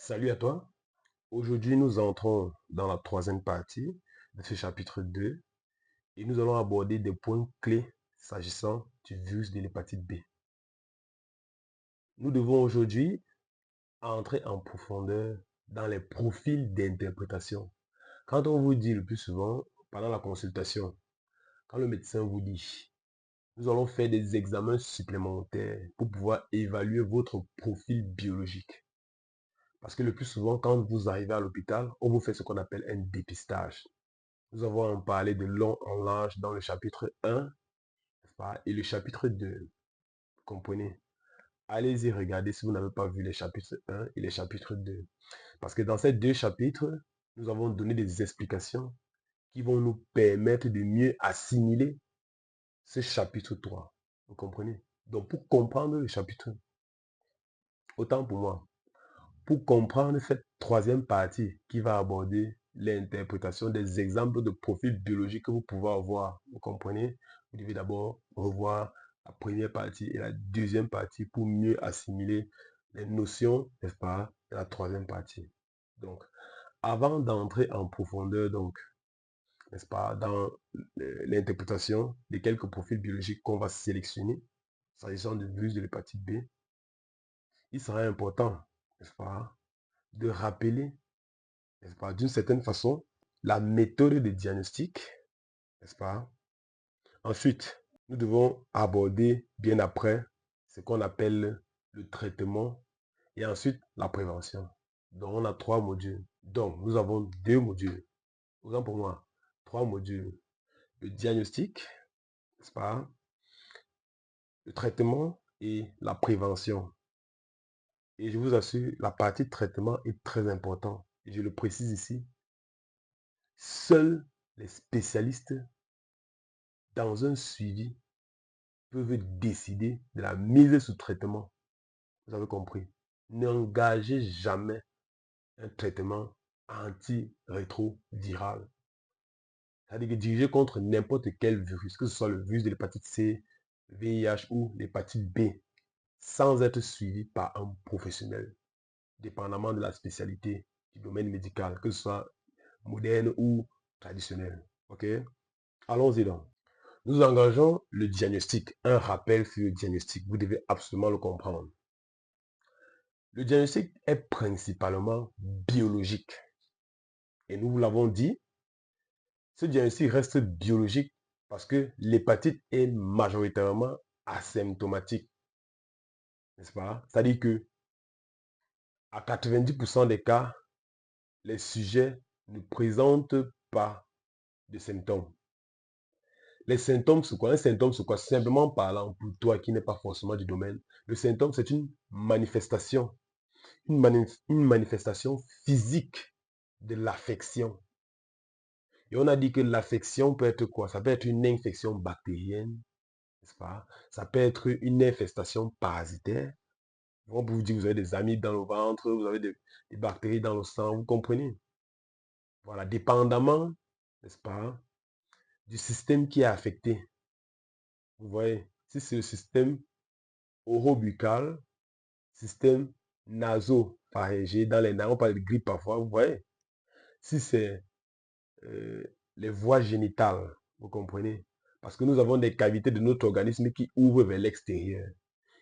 Salut à toi. Aujourd'hui, nous entrons dans la troisième partie de ce chapitre 2 et nous allons aborder des points clés s'agissant du virus de l'hépatite B. Nous devons aujourd'hui entrer en profondeur dans les profils d'interprétation. Quand on vous dit le plus souvent, pendant la consultation, quand le médecin vous dit, nous allons faire des examens supplémentaires pour pouvoir évaluer votre profil biologique. Parce que le plus souvent, quand vous arrivez à l'hôpital, on vous fait ce qu'on appelle un dépistage. Nous avons en parlé de long en large dans le chapitre 1, n'est-ce pas, et le chapitre 2. Vous comprenez? Allez-y regarder si vous n'avez pas vu les chapitres 1 et les chapitres 2. Parce que dans ces deux chapitres, nous avons donné des explications qui vont nous permettre de mieux assimiler ce chapitre 3. Vous comprenez? Donc pour comprendre le chapitre, autant pour moi, pour comprendre cette troisième partie qui va aborder l'interprétation des exemples de profils biologiques que vous pouvez avoir. Vous comprenez? Vous devez d'abord revoir la première partie et la deuxième partie pour mieux assimiler les notions, n'est-ce pas, de la troisième partie. Donc, avant d'entrer en profondeur, donc, n'est-ce pas, dans l'interprétation de quelques profils biologiques qu'on va sélectionner, s'agissant du virus de l'hépatite B, il sera important, n'est-ce pas, de rappeler, n'est-ce pas, d'une certaine façon, la méthode de diagnostic, n'est-ce pas? Ensuite, nous devons aborder bien après ce qu'on appelle le traitement et ensuite la prévention. Donc, on a trois modules. Donc, nous avons deux modules. Autant pour moi, trois modules. Le diagnostic, n'est-ce pas? Le traitement et la prévention. Et je vous assure, la partie traitement est très importante. Et je le précise ici, seuls les spécialistes dans un suivi peuvent décider de la mise sous traitement. Vous avez compris. N'engagez jamais un traitement antirétroviral. C'est-à-dire que dirigé contre n'importe quel virus, que ce soit le virus de l'hépatite C, le VIH ou l'hépatite B, sans être suivi par un professionnel, dépendamment de la spécialité du domaine médical, que ce soit moderne ou traditionnel. OK? Allons-y donc. Nous engageons le diagnostic, un rappel sur le diagnostic. Vous devez absolument le comprendre. Le diagnostic est principalement biologique. Et nous vous l'avons dit, ce diagnostic reste biologique parce que l'hépatite est majoritairement asymptomatique. N'est-ce pas? C'est-à-dire que à 90% des cas, les sujets ne présentent pas de symptômes. Les symptômes, c'est quoi? Un symptôme, c'est quoi? Simplement parlant, pour toi qui n'es pas forcément du domaine, le symptôme, c'est une manifestation. Une manifestation physique de l'affection. Et on a dit que l'affection peut être quoi? Ça peut être une infection bactérienne, n'est-ce pas? Ça peut être une infestation parasitaire. On peut vous dire que vous avez des amibes dans le ventre, vous avez des bactéries dans le sang, vous comprenez? Voilà, dépendamment, n'est-ce pas, du système qui est affecté. Vous voyez, si c'est le système orobuccal, système naso-pharyngé, dans les narines, on parle de grippe parfois, vous voyez. Si c'est les voies génitales, vous comprenez? Parce que nous avons des cavités de notre organisme qui ouvrent vers l'extérieur.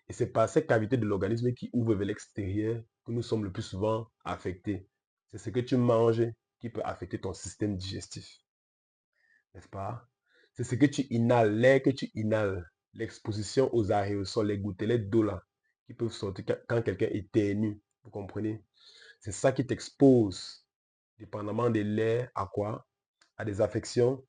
Et c'est par ces cavités de l'organisme qui ouvrent vers l'extérieur que nous sommes le plus souvent affectés. C'est ce que tu manges qui peut affecter ton système digestif. N'est-ce pas? C'est ce que tu inhales, l'air que tu inhales, l'exposition aux aérosols, les gouttelettes d'eau là, qui peuvent sortir quand quelqu'un éternue. Vous comprenez? C'est ça qui t'expose, dépendamment de l'air, à quoi? À des affections,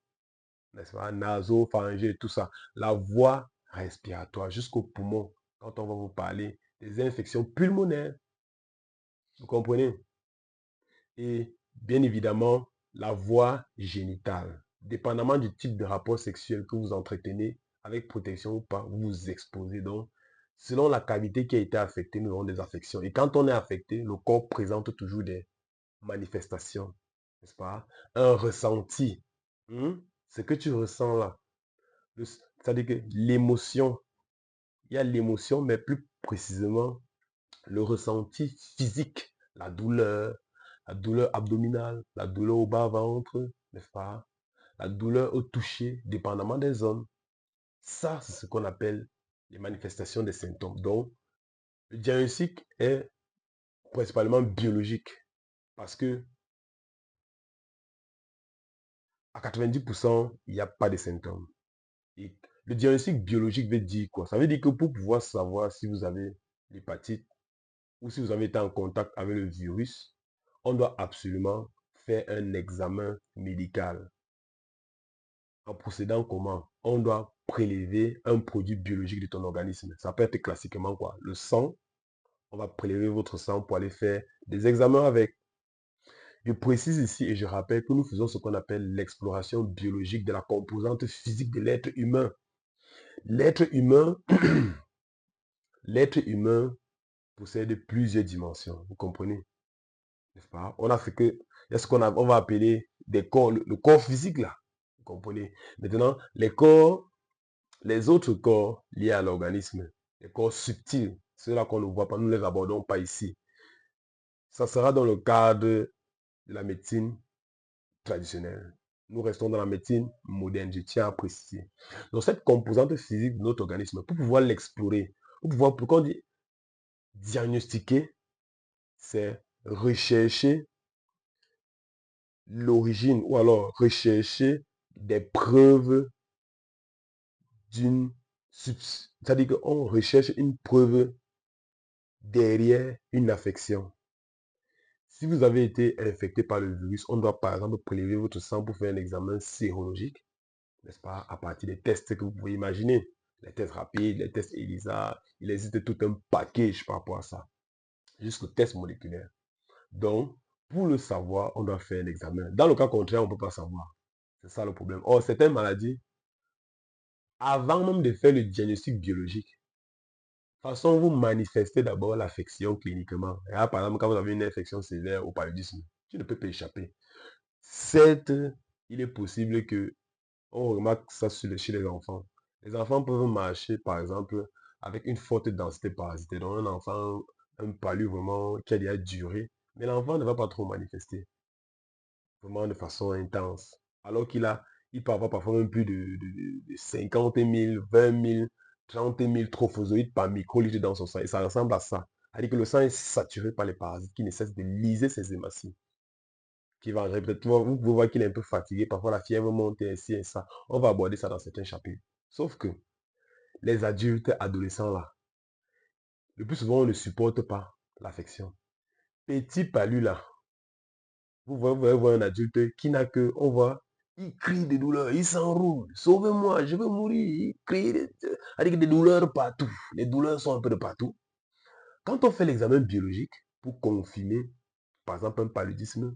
n'est-ce pas, naso-pharyngées, tout ça. La voie respiratoire jusqu'au poumon, quand on va vous parler des infections pulmonaires. Vous comprenez? Et bien évidemment, la voie génitale. Dépendamment du type de rapport sexuel que vous entretenez, avec protection ou pas, vous vous exposez. Donc, selon la cavité qui a été affectée, nous avons des affections. Et quand on est affecté, le corps présente toujours des manifestations, n'est-ce pas? Un ressenti. Ce que tu ressens là, c'est-à-dire que l'émotion, il y a l'émotion, mais plus précisément, le ressenti physique la douleur abdominale, la douleur au bas-ventre, n'est-ce pas? La douleur au toucher, dépendamment des zones. Ça, c'est ce qu'on appelle les manifestations des symptômes. Donc, le diagnostic est principalement biologique parce que à 90%, il n'y a pas de symptômes. Et le diagnostic biologique veut dire quoi? Ça veut dire que pour pouvoir savoir si vous avez l'hépatite ou si vous avez été en contact avec le virus, on doit absolument faire un examen médical. En procédant comment? On doit prélever un produit biologique de ton organisme. Ça peut être classiquement quoi? Le sang. On va prélever votre sang pour aller faire des examens avec. Je précise ici et je rappelle que nous faisons ce qu'on appelle l'exploration biologique de la composante physique de l'être humain. L'être humain, l'être humain possède plusieurs dimensions. Vous comprenez? N'est-ce pas? On a fait que, il y a ce on va appeler des corps, le corps physique là. Vous comprenez? Maintenant, les autres corps liés à l'organisme, les corps subtils, ceux-là qu'on ne voit pas, nous ne les abordons pas ici. Ça sera dans le cadre de la médecine traditionnelle. Nous restons dans la médecine moderne, je tiens à préciser. Donc cette composante physique de notre organisme, pour pouvoir l'explorer, pour pouvoir, pourquoi on dit diagnostiquer, c'est rechercher l'origine ou alors rechercher des preuves d'une substance. C'est-à-dire qu'on recherche une preuve derrière une affection. Si vous avez été infecté par le virus, on doit par exemple prélever votre sang pour faire un examen sérologique, n'est-ce pas, à partir des tests que vous pouvez imaginer. Les tests rapides, les tests ELISA, il existe tout un package par rapport à ça, jusqu'au test moléculaire. Donc, pour le savoir, on doit faire un examen. Dans le cas contraire, on ne peut pas savoir. C'est ça le problème. Or, certaines maladies, avant même de faire le diagnostic biologique, de toute façon, vous manifestez d'abord l'affection cliniquement. Et là, par exemple, quand vous avez une infection sévère au paludisme, tu ne peux pas échapper. Certes, il est possible que on remarque ça chez les enfants. Les enfants peuvent marcher, par exemple, avec une forte densité parasitaire. Donc, un enfant, un palu vraiment qui a déjà duré, mais l'enfant ne va pas trop manifester, vraiment de façon intense. Alors il peut avoir parfois même plus de 50 000, 20 000, 30 000 trophozoïdes par microlitre dans son sang. Et ça ressemble à ça. C'est-à-dire que le sang est saturé par les parasites qui ne cessent de liser ses hématies. Qui va peut-être, vous pouvez voir qu'il est un peu fatigué. Parfois, la fièvre monte et ainsi et ça. On va aborder ça dans certains chapitres. Sauf que les adultes adolescents là, le plus souvent, on ne supporte pas l'affection. Petit palu là, vous voyez voir un adulte qui n'a que, on voit, il crie de douleur, il s'enroule, sauvez-moi, je veux mourir, il crie, avec des douleurs partout. Les douleurs sont un peu de partout. Quand on fait l'examen biologique pour confirmer, par exemple, un paludisme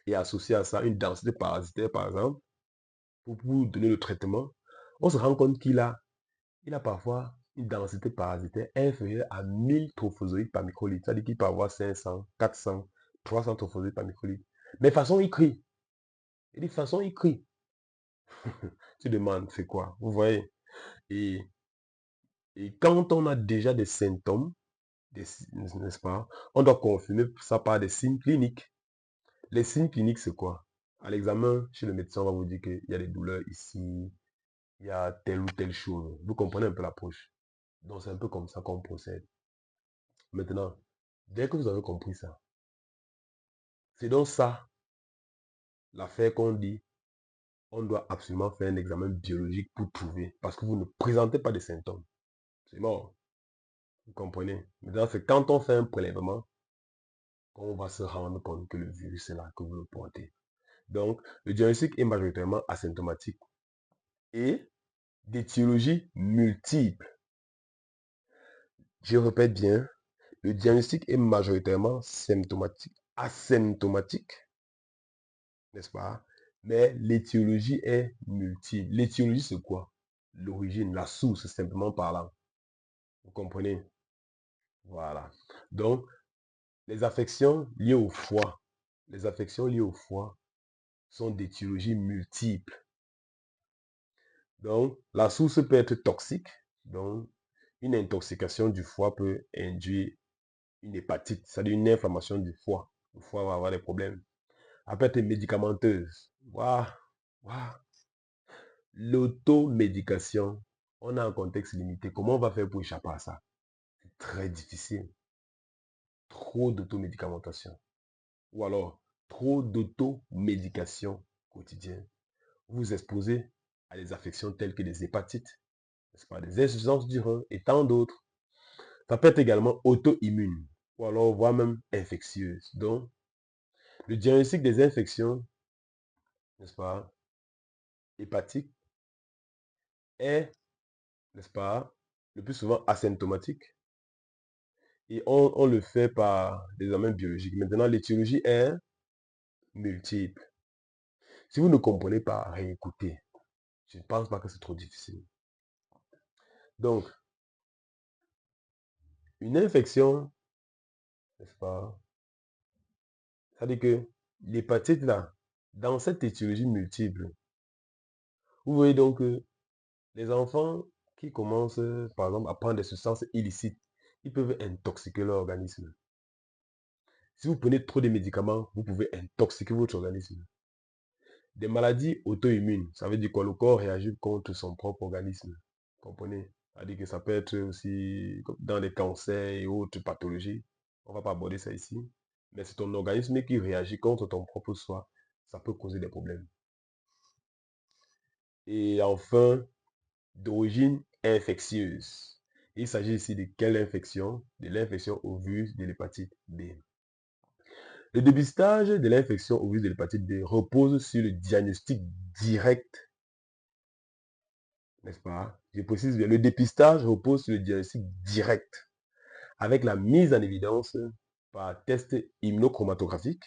et associer à ça une densité parasitaire, par exemple, pour vous donner le traitement, on se rend compte il a parfois une densité parasitaire inférieure à 1000 trophozoïdes par microlitre. C'est-à-dire qu'il peut avoir 500, 400, 300 trophozoïdes par microlitre. Mais de toute façon, il crie. Et de toute façon, il crie. Tu demandes, c'est quoi? Vous voyez? Et, et quand on a déjà des symptômes, n'est-ce pas? On doit confirmer ça par des signes cliniques. Les signes cliniques, c'est quoi? À l'examen, chez le médecin, on va vous dire qu'il y a des douleurs ici, il y a telle ou telle chose. Vous comprenez un peu l'approche. Donc, c'est un peu comme ça qu'on procède. Maintenant, dès que vous avez compris ça, c'est donc ça l'affaire qu'on dit. On doit absolument faire un examen biologique pour trouver. Parce que vous ne présentez pas de symptômes. C'est mort. Vous comprenez? Maintenant, c'est quand on fait un prélèvement qu'on va se rendre compte que le virus est là, que vous le portez. Donc, le diagnostic est majoritairement asymptomatique et d'étiologie multiple. Je répète bien, le diagnostic est majoritairement symptomatique, asymptomatique, n'est-ce pas? Mais l'étiologie est multiple. L'étiologie, c'est quoi? L'origine, la source, simplement parlant. Vous comprenez? Voilà. Donc, les affections liées au foie, les affections liées au foie sont d'étiologie multiple. Donc, la source peut être toxique. Donc, une intoxication du foie peut induire une hépatite, c'est-à-dire une inflammation du foie. Le foie va avoir des problèmes. Elle peut être médicamenteuse. Waouh, waouh. L'automédication, on a un contexte limité. Comment on va faire pour échapper à ça? C'est très difficile. Trop d'automédicamentation. Ou alors, trop d'automédication quotidienne. Vous vous exposez à des affections telles que des hépatites, n'est-ce pas, des insuffisances du rein et tant d'autres. Ça peut être également auto-immune ou alors voire même infectieuse. Donc, le diagnostic des infections, n'est-ce pas, hépatiques est, n'est-ce pas, le plus souvent asymptomatique. Et on le fait par des examens biologiques. Maintenant, l'étiologie est multiple. Si vous ne comprenez pas, réécoutez. Je ne pense pas que c'est trop difficile. Donc, une infection, n'est-ce pas, ça veut dire que l'hépatite là, dans cette étiologie multiple, vous voyez donc que les enfants qui commencent, par exemple, à prendre des substances illicites, ils peuvent intoxiquer leur organisme. Si vous prenez trop de médicaments, vous pouvez intoxiquer votre organisme. Des maladies auto-immunes, ça veut dire que le corps réagit contre son propre organisme. Vous comprenez? C'est-à-dire que ça peut être aussi dans les cancers et autres pathologies. On ne va pas aborder ça ici. Mais c'est ton organisme qui réagit contre ton propre soi. Ça peut causer des problèmes. Et enfin, d'origine infectieuse. Il s'agit ici de quelle infection? De l'infection au virus de l'hépatite B. Le dépistage de l'infection au virus de l'hépatite B repose sur le diagnostic direct, n'est-ce pas? Je précise bien, le dépistage repose sur le diagnostic direct avec la mise en évidence par test immunochromatographique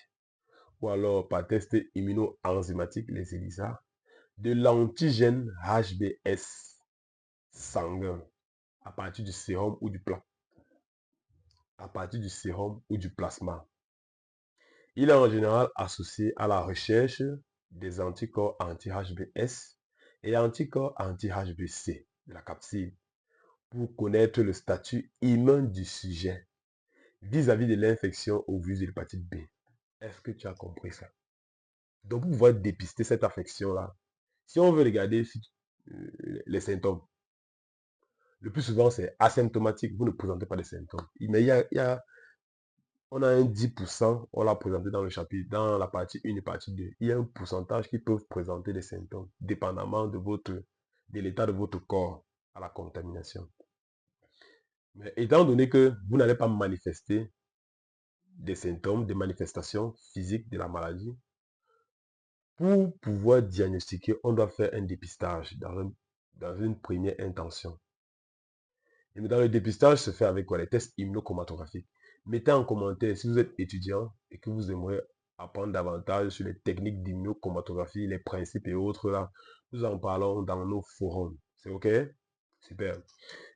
ou alors par test immunoenzymatique, les ELISA, de l'antigène HBS sanguin à partir du sérum ou du plasma. Il est en général associé à la recherche des anticorps anti-HBS et anticorps anti-HBC de la capsule pour connaître le statut immun du sujet vis-à-vis de l'infection au virus de l'hépatite B. Est-ce que tu as compris ça? Donc, pour pouvoir dépister cette affection-là, si on veut regarder les symptômes, le plus souvent c'est asymptomatique, vous ne présentez pas de symptômes. Mais on a un 10%, on l'a présenté dans le chapitre, dans la partie 1 et partie 2. Il y a un pourcentage qui peuvent présenter des symptômes, dépendamment de l'état de votre corps à la contamination. Mais étant donné que vous n'allez pas manifester des symptômes, des manifestations physiques de la maladie, pour pouvoir diagnostiquer, on doit faire un dépistage dans une première intention. Et dans le dépistage se fait avec quoi? Les tests immunochromatographiques. Mettez en commentaire si vous êtes étudiant et que vous aimeriez apprendre davantage sur les techniques d'immunochromatographie, les principes et autres là. Nous en parlons dans nos forums. C'est OK? Super.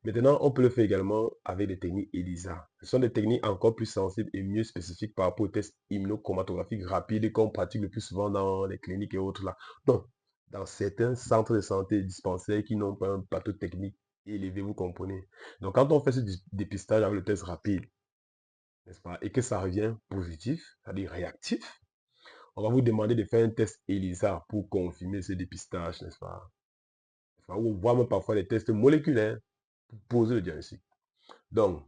Maintenant, on peut le faire également avec des techniques ELISA. Ce sont des techniques encore plus sensibles et mieux spécifiques par rapport aux tests immunochromatographiques rapides qu'on pratique le plus souvent dans les cliniques et autres là. Donc, dans certains centres de santé et dispensaires qui n'ont pas un plateau technique élevé, vous comprenez. Donc, quand on fait ce dépistage avec le test rapide, n'est-ce pas, et que ça revient positif, c'est-à-dire réactif, on va vous demander de faire un test ELISA pour confirmer ce dépistage, n'est-ce pas? Ou voire même parfois des tests moléculaires pour poser le diagnostic. Donc,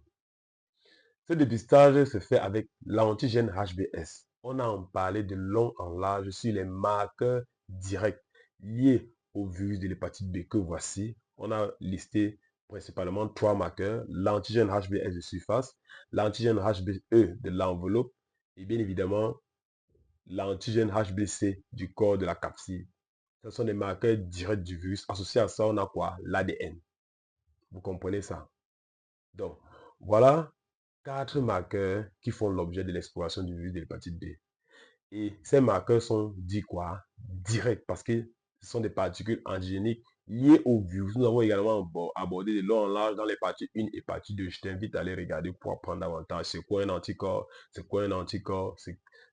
ce dépistage se fait avec l'antigène HBS. On a en parlé de long en large sur les marqueurs directs liés au virus de l'hépatite B que voici. On a listé principalement 3 marqueurs, l'antigène HBS de surface, l'antigène HBE de l'enveloppe et bien évidemment l'antigène HBC du corps de la capsule. Ce sont des marqueurs directs du virus. Associés à ça, on a quoi? L'ADN. Vous comprenez ça? Donc, voilà 4 marqueurs qui font l'objet de l'exploration du virus de l'hépatite B. Et ces marqueurs sont dits quoi? Directs, parce que ce sont des particules antigéniques liées au virus. Nous avons également abordé de long en large dans les parties 1 et partie 2. Je t'invite à aller regarder pour apprendre davantage. C'est quoi un anticorps? C'est quoi un anticorps?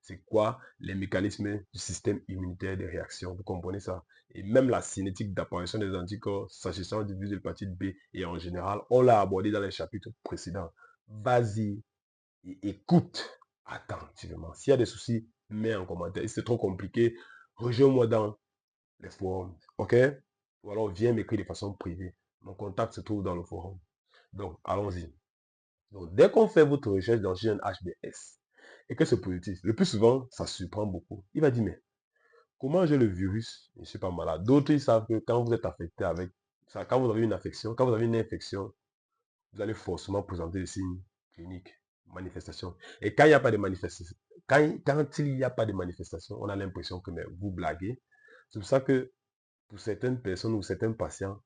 C'est quoi les mécanismes du système immunitaire de réaction? Vous comprenez ça? Et même la cinétique d'apparition des anticorps, s'agissant du virus de l'hépatite B et en général, on l'a abordé dans les chapitres précédents. Vas-y, et écoute attentivement. S'il y a des soucis, mets en commentaire. Si c'est trop compliqué, rejoins-moi dans les forums. OK? Ou alors viens m'écrire de façon privée. Mon contact se trouve dans le forum. Donc, allons-y. Donc, dès qu'on fait votre recherche dans un HBS et que c'est positif, le plus souvent, ça surprend beaucoup. Il va dire, mais comment j'ai le virus? Je ne suis pas malade. D'autres, ils savent que quand vous êtes affecté avec ça, quand vous avez une affection, quand vous avez une infection, vous allez forcément présenter des signes cliniques, manifestations. Et quand il n'y a pas de manifestation, quand il n'y a pas de manifestation, on a l'impression que mais, vous blaguez. C'est pour ça que pour certaines personnes ou certains patients,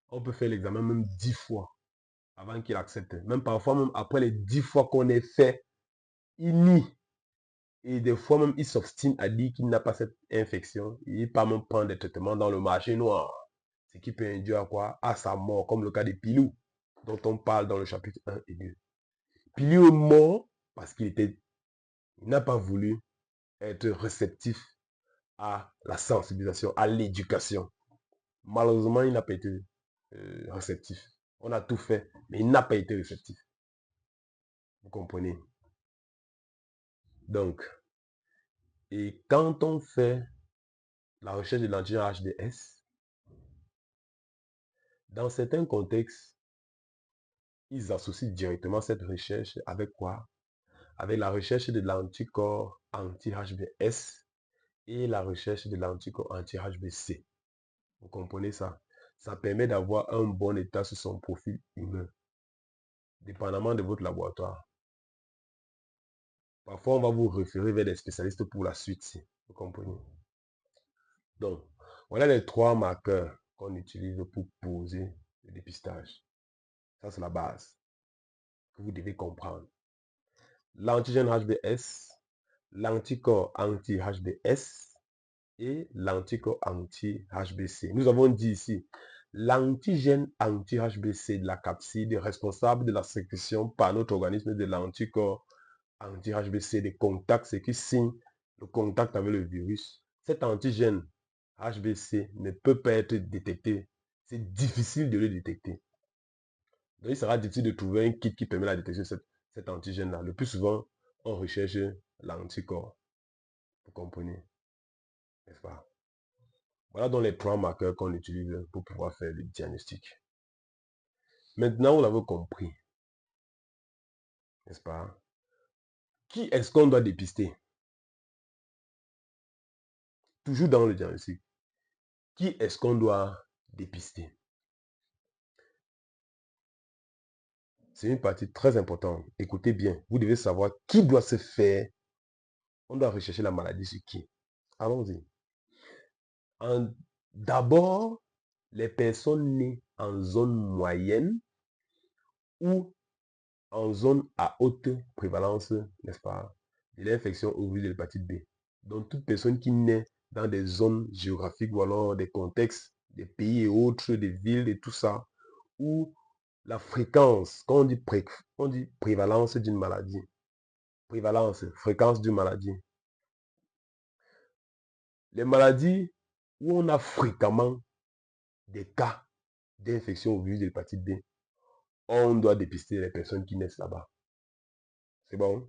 on peut faire l'examen même 10 fois avant qu'il accepte. Même parfois, même après les 10 fois qu'on ait fait, il nie. Et des fois même, il s'obstine à dire qu'il n'a pas cette infection. Il part même prendre des traitements dans le marché noir. Ce qui peut induire à quoi? À sa mort, comme le cas de Pilou, dont on parle dans le chapitre 1 et 2. Pilou est mort parce il n'a pas voulu être réceptif à la sensibilisation, à l'éducation. Malheureusement, il n'a pas été réceptif. On a tout fait, mais il n'a pas été réceptif. Vous comprenez? Donc, et quand on fait la recherche de l'antigène HDS, dans certains contextes, ils associent directement cette recherche avec quoi? Avec la recherche de l'anticorps anti-HBS et la recherche de l'anticorps anti-HBC. Vous comprenez ça? Ça permet d'avoir un bon état sur son profil humain, dépendamment de votre laboratoire. Parfois, on va vous référer vers des spécialistes pour la suite. Vous comprenez? Donc, voilà les 3 marqueurs qu'on utilise pour poser le dépistage. Ça, c'est la base que vous devez comprendre. L'antigène HBS, l'anticorps anti-HBS et l'anticorps anti-HBC. Nous avons dit ici, l'antigène anti-HBC de la capside est responsable de la sécrétion par notre organisme de l'anticorps anti-HBC des contacts, ce qui signe le contact avec le virus. Cet antigène HBC ne peut pas être détecté. C'est difficile de le détecter. Donc, il sera difficile de trouver un kit qui permet la détection de cet antigène-là. Le plus souvent, on recherche l'anticorps. Vous comprenez? N'est-ce pas? Voilà donc les 3 marqueurs qu'on utilise pour pouvoir faire le diagnostic. Maintenant, vous l'avez compris. N'est-ce pas? Qui est-ce qu'on doit dépister? Toujours dans le diagnostic. Qui est-ce qu'on doit dépister? C'est une partie très importante. Écoutez bien. Vous devez savoir qui doit se faire. On doit rechercher la maladie sur qui. Allons-y. D'abord, les personnes nées en zone moyenne ou en zone à haute prévalence, n'est-ce pas, de l'infection au virus de l'hépatite B. Donc, toute personne qui naît dans des zones géographiques ou alors des contextes, des pays et autres, des villes et tout ça, où la fréquence, quand on dit prévalence d'une maladie, prévalence, fréquence d'une maladie. Les maladies où on a fréquemment des cas d'infection au virus de l'hépatite B, on doit dépister les personnes qui naissent là-bas. C'est bon?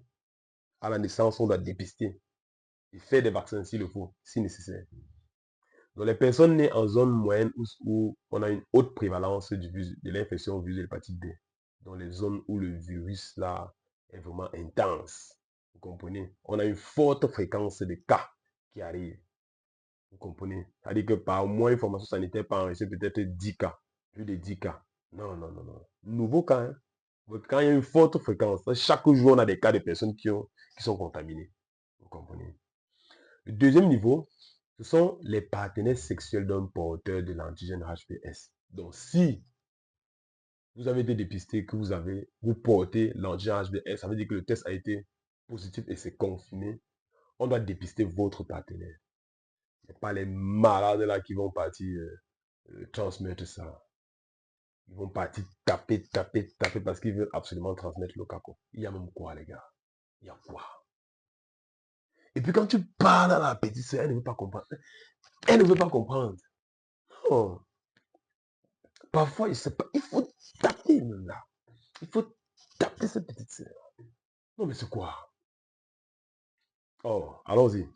À la naissance, on doit dépister et faire des vaccins s'il le faut, si nécessaire. Donc, les personnes nées en zone moyenne où on a une haute prévalence de l'infection au virus de l'hépatite B, dans les zones où le virus là est vraiment intense, vous comprenez? On a une forte fréquence de cas qui arrivent, vous comprenez? C'est-à-dire que par mois, une formation sanitaire peut enregistrer peut-être 10 cas, plus de 10 cas. Non, non, non, non. Nouveau cas, hein? Quand il y a une forte fréquence, chaque jour, on a des cas de personnes qui sont contaminées. Vous comprenez? Le deuxième niveau, ce sont les partenaires sexuels d'un porteur de l'antigène HPS. Donc, si vous avez été dépisté, que vous portez l'antigène HPS, ça veut dire que le test a été positif et c'est confirmé. On doit dépister votre partenaire. Ce n'est pas les malades là qui vont partir transmettre ça. Ils vont partir taper, taper, taper parce qu'ils veulent absolument transmettre le caco. Il y a même quoi, les gars? Il y a quoi? Et puis quand tu parles à la petite soeur, elle ne veut pas comprendre. Elle ne veut pas comprendre. Oh. Parfois, il faut taper là. Il faut taper cette petite soeur. Non, mais c'est quoi? Oh, allons-y.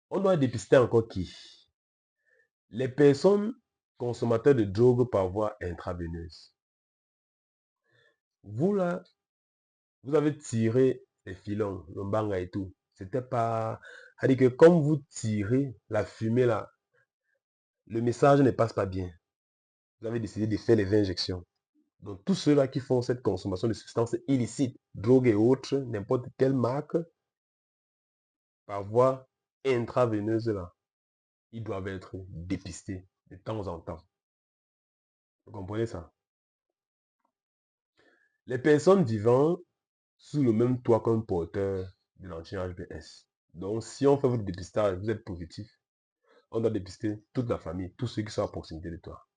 On doit dépister encore qui? Les personnes consommateurs de drogue par voie intraveineuse. Vous là, vous avez tiré les filons, le banga et tout. C'était pas. C'est-à-dire que comme vous tirez la fumée là, le message ne passe pas bien. Vous avez décidé de faire les injections. Donc tous ceux-là qui font cette consommation de substances illicites, drogue et autres, n'importe quelle marque, par voie intraveineuse là, ils doivent être dépistés de temps en temps. Vous comprenez ça? Les personnes vivant sous le même toit qu'un porteur de l'anti-HBS. Donc, si on fait votre dépistage, vous êtes positif, on doit dépister toute la famille, tous ceux qui sont à proximité de toi.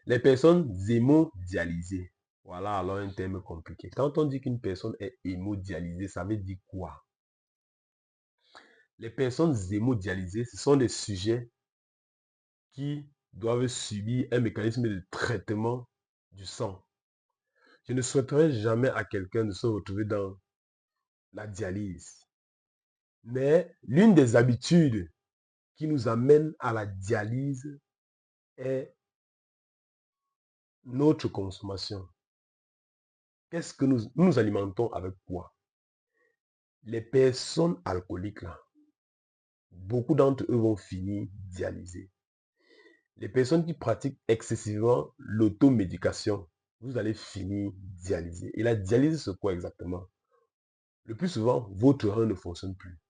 Les personnes hémodialysées. Voilà alors un terme compliqué. Quand on dit qu'une personne est hémodialysée, ça veut dire quoi? Les personnes hémodialysées, ce sont des sujets qui doivent subir un mécanisme de traitement du sang. Je ne souhaiterais jamais à quelqu'un de se retrouver dans la dialyse. Mais l'une des habitudes qui nous amène à la dialyse est notre consommation. Qu'est-ce que nous alimentons avec quoi? Les personnes alcooliques, là, beaucoup d'entre eux vont finir dialysés. Les personnes qui pratiquent excessivement l'automédication, vous allez finir dialysés. Et la dialyse, c'est quoi exactement? Le plus souvent, votre rein ne fonctionne plus.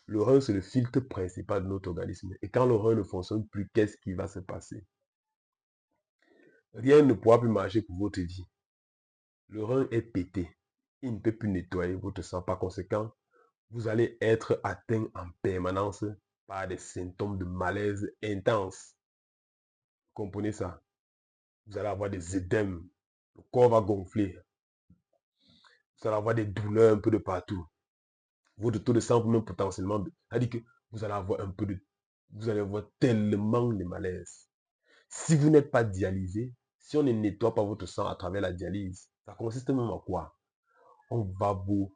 Le rein, c'est le filtre principal de notre organisme. Et quand le rein ne fonctionne plus, qu'est-ce qui va se passer? Rien ne pourra plus marcher pour votre vie. Le rein est pété. Il ne peut plus nettoyer votre sang. Par conséquent, vous allez être atteint en permanence par des symptômes de malaise intense. Vous comprenez ça? Vous allez avoir des édèmes. Le corps va gonfler. Vous allez avoir des douleurs un peu de partout. Votre taux de sang peut même potentiellement. C'est-à-dire que vous allez avoir un peu de. Vous allez avoir tellement de malaise. Si vous n'êtes pas dialysé, si on ne nettoie pas votre sang à travers la dialyse, ça consiste même à quoi? On va vous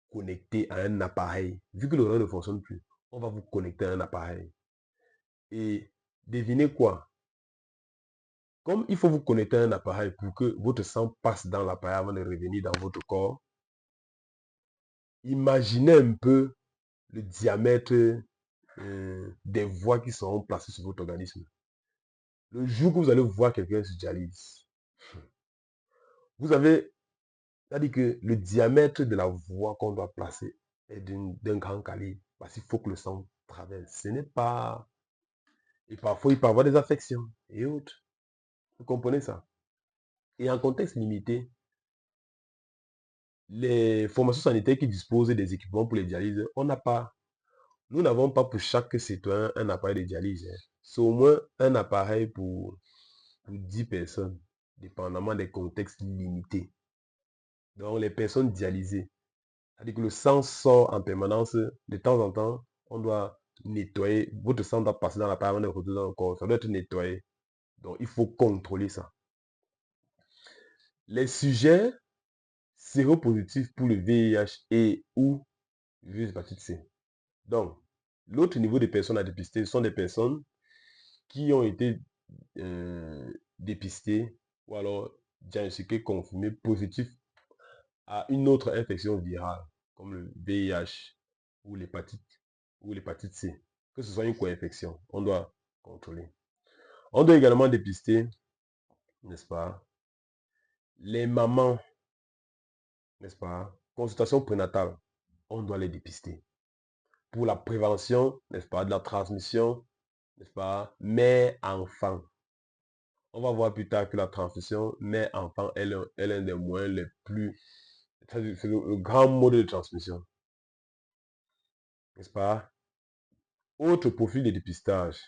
connecter à un appareil. Vu que le rein ne fonctionne plus, on va vous connecter à un appareil. Et devinez quoi? Comme il faut vous connecter à un appareil pour que votre sang passe dans l'appareil avant de revenir dans votre corps, imaginez un peu le diamètre des voies qui seront placées sur votre organisme. Le jour que vous allez voir quelqu'un se dialyse, vous avez, c'est-à-dire que le diamètre de la voie qu'on doit placer est d'un grand calibre. Parce qu'il faut que le sang traverse. Ce n'est pas. Et parfois, il peut y avoir des affections et autres. Vous comprenez ça? Et en contexte limité, les formations sanitaires qui disposent des équipements pour les dialyses, nous n'avons pas pour chaque citoyen un appareil de dialyse. C'est au moins un appareil pour 10 personnes, dépendamment des contextes limités. Donc, les personnes dialysées, c'est-à-dire que le sang sort en permanence, de temps en temps, on doit nettoyer, votre sang doit passer dans l'appareil avant de retourner dans le corps, ça doit être nettoyé. Donc, il faut contrôler ça. Les sujets séropositifs pour le VIH et ou virus hépatite C. Donc, l'autre niveau de personnes à dépister sont des personnes qui ont été dépistées ou alors diagnostiquées, confirmées, positifs à une autre infection virale, comme le VIH ou l'hépatite C. Que ce soit une co-infection, on doit contrôler. On doit également dépister, n'est-ce pas, les mamans, n'est-ce pas, consultation prénatale, on doit les dépister. Pour la prévention, n'est-ce pas, de la transmission, n'est-ce pas, mère-enfant. On va voir plus tard que la transmission mère-enfant est l'un des moyens les plus. C'est le grand mode de transmission. N'est-ce pas? Autre profil de dépistage.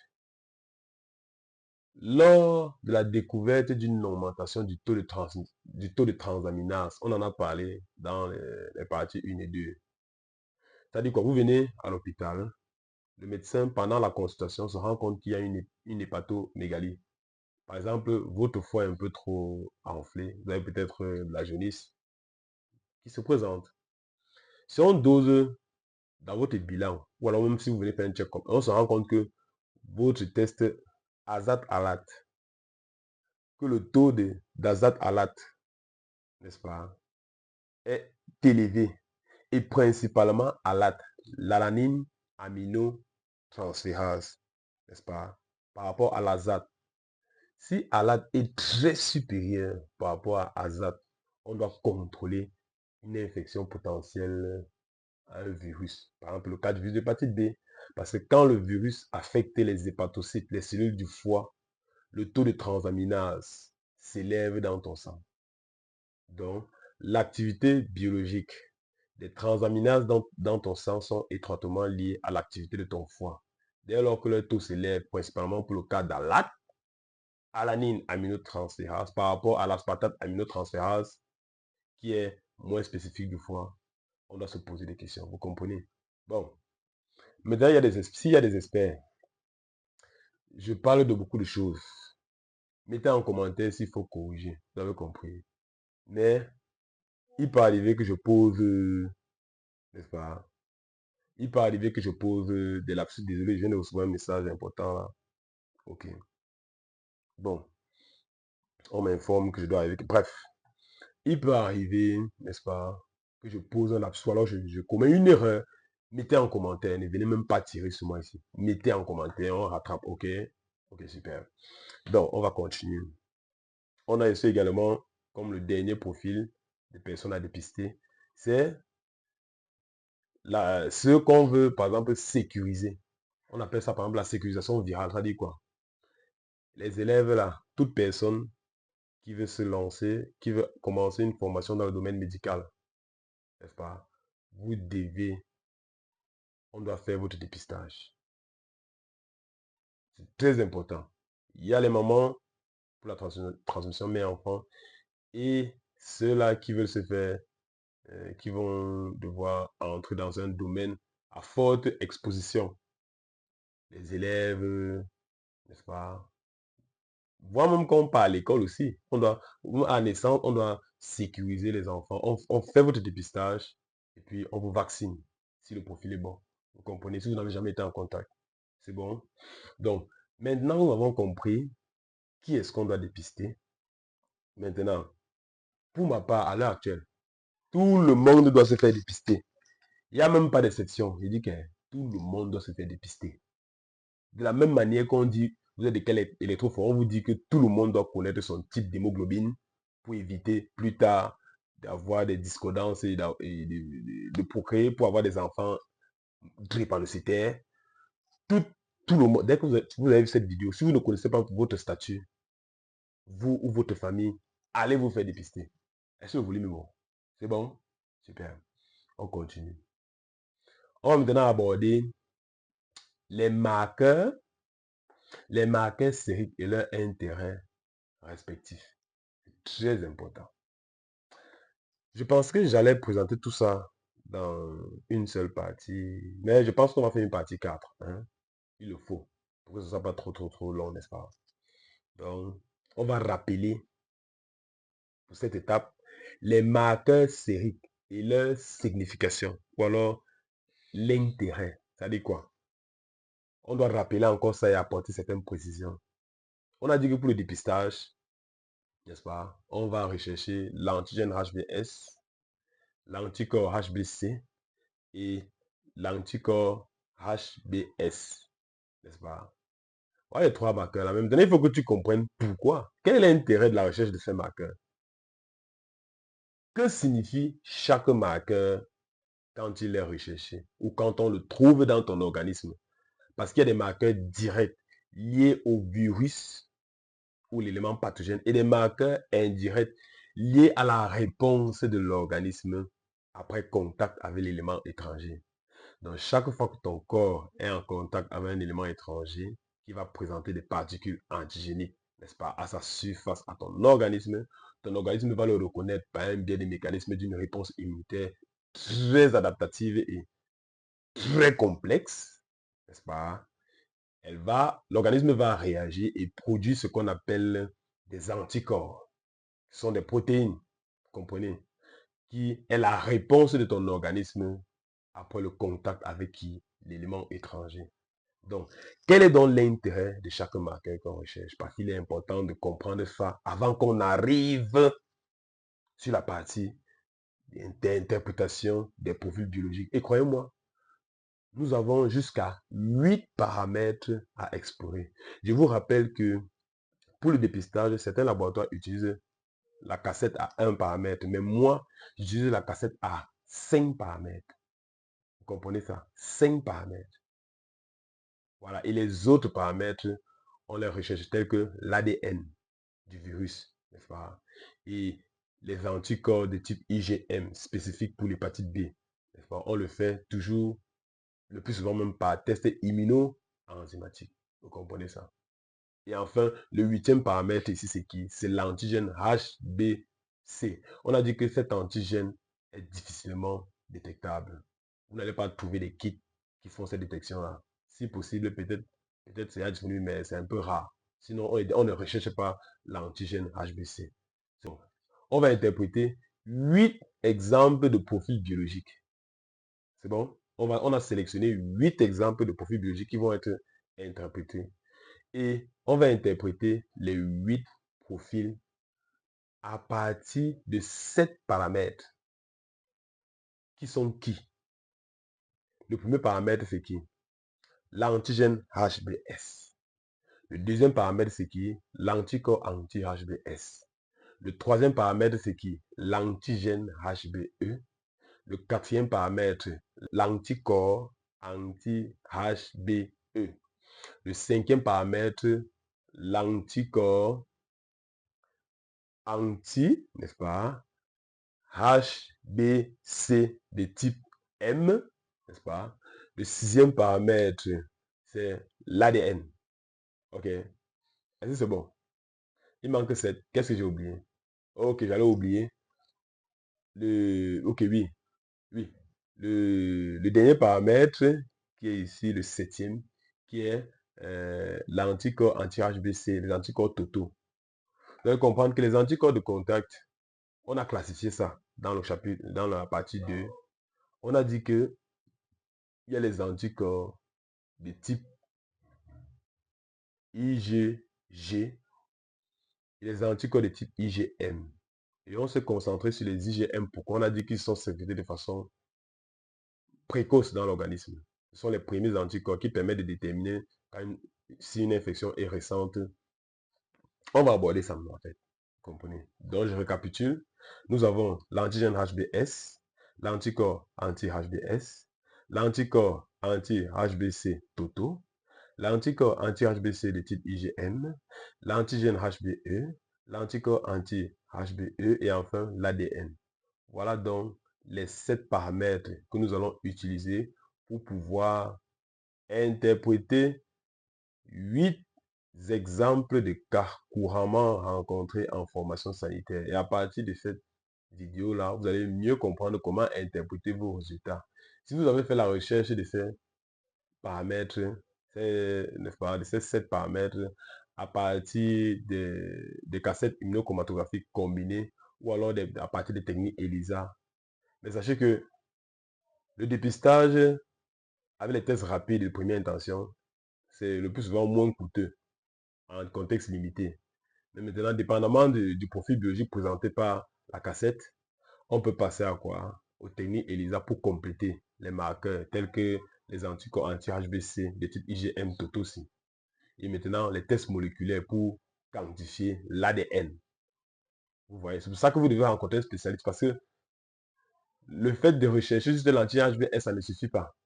Lors de la découverte d'une augmentation du taux de transaminase, on en a parlé dans les parties 1 et 2. C'est-à-dire que vous venez à l'hôpital, le médecin, pendant la consultation, se rend compte qu'il y a une hépatomégalie. Par exemple, votre foie est un peu trop enflé, vous avez peut-être de la jaunisse. qui se présentent. Si on dose dans votre bilan, ou alors même si vous venez faire un check-up, on se rend compte que votre test azat-alat, que le taux d'azat-alat, n'est-ce pas, est élevé, et principalement alat, l'alanine aminotransférase, n'est-ce pas, par rapport à l'azat. Si alat est très supérieur par rapport à azat, on doit contrôler une infection potentielle à un virus. Par exemple, le cas du virus d'hépatite B. Parce que quand le virus affecte les hépatocytes, les cellules du foie, le taux de transaminase s'élève dans ton sang. Donc, l'activité biologique des transaminases dans ton sang sont étroitement liées à l'activité de ton foie. Dès lors que le taux s'élève, principalement pour le cas d'ALAT, alanine aminotransférase, par rapport à l'aspartate aminotransférase, qui est moins spécifique du foie, on doit se poser des questions. Vous comprenez? Bon. Maintenant, s'il y a des experts, je parle de beaucoup de choses. Mettez en commentaire s'il faut corriger. Vous avez compris. Mais il peut arriver que je pose, n'est-ce pas? Il peut arriver que je pose des lapsus. Désolé, je viens de recevoir un message important là. Ok. Bon. On m'informe que je dois arriver. Bref. Il peut arriver, n'est-ce pas, que je pose un lapsus. Alors je commets une erreur. Mettez en commentaire. Ne venez même pas tirer sur moi ici. Mettez en commentaire. On rattrape. Ok. Ok, super. Donc, on va continuer. On a ici également, comme le dernier profil de personnes à dépister, c'est ce qu'on veut, par exemple, sécuriser. On appelle ça, par exemple, la sécurisation virale. Ça dit quoi? Les élèves, là, toute personne qui veut se lancer, qui veut commencer une formation dans le domaine médical, n'est-ce pas? Vous devez, on doit faire votre dépistage. C'est très important. Il y a les mamans pour la transmission mère-enfant et ceux-là qui veulent se faire qui vont devoir entrer dans un domaine à forte exposition. Les élèves, n'est-ce pas? Voire même quand on part à l'école aussi, à naissance, on doit sécuriser les enfants. On fait votre dépistage et puis on vous vaccine si le profil est bon. Vous comprenez? Si vous n'avez jamais été en contact. C'est bon? Donc, maintenant, nous avons compris qui est-ce qu'on doit dépister. Maintenant, pour ma part, à l'heure actuelle, tout le monde doit se faire dépister. Il n'y a même pas d'exception. Je dis que tout le monde doit se faire dépister. De la même manière qu'on dit, vous êtes de quel électrophore, on vous dit que tout le monde doit connaître son type d'hémoglobine pour éviter plus tard d'avoir des discordances et de procréer pour avoir des enfants drépanocytaires. Tout, tout le monde, dès que vous avez vu cette vidéo, si vous ne connaissez pas votre statut, vous ou votre famille, allez vous faire dépister. Est-ce que vous voulez me voir? C'est bon? Super. On continue. On va maintenant aborder les marqueurs sériques et leur intérêt respectif. C'est très important. Je pense que j'allais présenter tout ça dans une seule partie, mais je pense qu'on va faire une partie 4. Hein. Il le faut, pour que ce ne soit pas trop long, n'est-ce pas? Donc, on va rappeler pour cette étape les marqueurs sériques et leur signification, ou alors l'intérêt. Ça dit quoi? On doit rappeler encore ça et apporter certaines précisions. On a dit que pour le dépistage, n'est-ce pas, on va rechercher l'antigène HBS, l'anticorps HBC et l'anticorps HBS, n'est-ce pas? Voilà les trois marqueurs là. Maintenant, il faut que tu comprennes pourquoi. Quel est l'intérêt de la recherche de ces marqueurs? Que signifie chaque marqueur quand il est recherché ou quand on le trouve dans ton organisme? Parce qu'il y a des marqueurs directs liés au virus ou l'élément pathogène et des marqueurs indirects liés à la réponse de l'organisme après contact avec l'élément étranger. Donc, chaque fois que ton corps est en contact avec un élément étranger qui va présenter des particules antigéniques, n'est-ce pas, à sa surface, à ton organisme va le reconnaître par un biais des mécanismes d'une réponse immunitaire très adaptative et très complexe, n'est-ce pas? L'organisme va réagir et produire ce qu'on appelle des anticorps. Ce sont des protéines, vous comprenez? qui est la réponse de ton organisme après le contact avec qui l'élément étranger. Donc, quel est donc l'intérêt de chaque marqueur qu'on recherche? Parce qu'il est important de comprendre ça avant qu'on arrive sur la partie d'interprétation des profils biologiques. Et croyez-moi, nous avons jusqu'à 8 paramètres à explorer. Je vous rappelle que pour le dépistage, certains laboratoires utilisent la cassette à 1 paramètre, mais moi, j'utilise la cassette à 5 paramètres. Vous comprenez ça? 5 paramètres. Voilà. Et les autres paramètres, on les recherche tels que l'ADN du virus, n'est-ce pas? Et les anticorps de type IgM spécifiques pour l'hépatite B, n'est-ce pas? On le fait toujours, le plus souvent même par test immuno-enzymatique. Vous comprenez ça? Et enfin, le 8e paramètre ici, c'est qui? C'est l'antigène HBC. On a dit que cet antigène est difficilement détectable. Vous n'allez pas trouver des kits qui font cette détection-là. Si possible, peut-être c'est disponible, mais c'est un peu rare. Sinon, on ne recherche pas l'antigène HBC. Donc, on va interpréter 8 exemples de profils biologiques. C'est bon? On a sélectionné 8 exemples de profils biologiques qui vont être interprétés. Et on va interpréter les 8 profils à partir de 7 paramètres. Qui sont qui? Le premier paramètre, c'est qui? L'antigène HBS. Le deuxième paramètre, c'est qui? L'anticorps anti-HBS. Le troisième paramètre, c'est qui? L'antigène HBE. Le quatrième paramètre, l'anticorps anti-HBE. Le cinquième paramètre, l'anticorps anti, n'est-ce pas? HBC de type M, n'est-ce pas? Le sixième paramètre, c'est l'ADN. OK? Est-ce que c'est bon? Il manque 7. Qu'est-ce que j'ai oublié? OK, j'allais oublier. OK, oui. Oui. Le dernier paramètre, qui est ici le septième, qui est l'anticorps anti-HBC, les anticorps totaux. Vous allez comprendre que les anticorps de contact, on a classifié ça dans le chapitre, dans la partie 2. On a dit que il y a les anticorps de type IgG et les anticorps de type IgM. Et on s'est concentré sur les IgM. Pourquoi? On a dit qu'ils sont sécrétés de façon précoce dans l'organisme. Ce sont les premiers anticorps qui permettent de déterminer si une infection est récente. On va aborder ça en fait. Vous comprenez? Donc je récapitule. Nous avons l'antigène HBS, l'anticorps anti-HBS, l'anticorps anti-HBC totaux, l'anticorps anti-HBC de type IgM, l'antigène HBE, l'anticorps anti-HBE et enfin l'ADN. Voilà donc les 7 paramètres que nous allons utiliser pour pouvoir interpréter 8 exemples de cas couramment rencontrés en formation sanitaire. Et à partir de cette vidéo-là, vous allez mieux comprendre comment interpréter vos résultats. Si vous avez fait la recherche de ces paramètres, de ces 7 paramètres, à partir des cassettes immunochromatographiques combinées ou alors à partir des techniques ELISA. Mais sachez que le dépistage avec les tests rapides de première intention, c'est le plus souvent moins coûteux en contexte limité. Mais maintenant, dépendamment du profil biologique présenté par la cassette, on peut passer à quoi? Aux techniques ELISA pour compléter les marqueurs tels que les anticorps anti-HBC de type IgM totaux aussi. Et maintenant, les tests moléculaires pour quantifier l'ADN. Vous voyez, c'est pour ça que vous devez rencontrer un spécialiste parce que le fait de rechercher juste l'anti-HBS, ça ne suffit pas.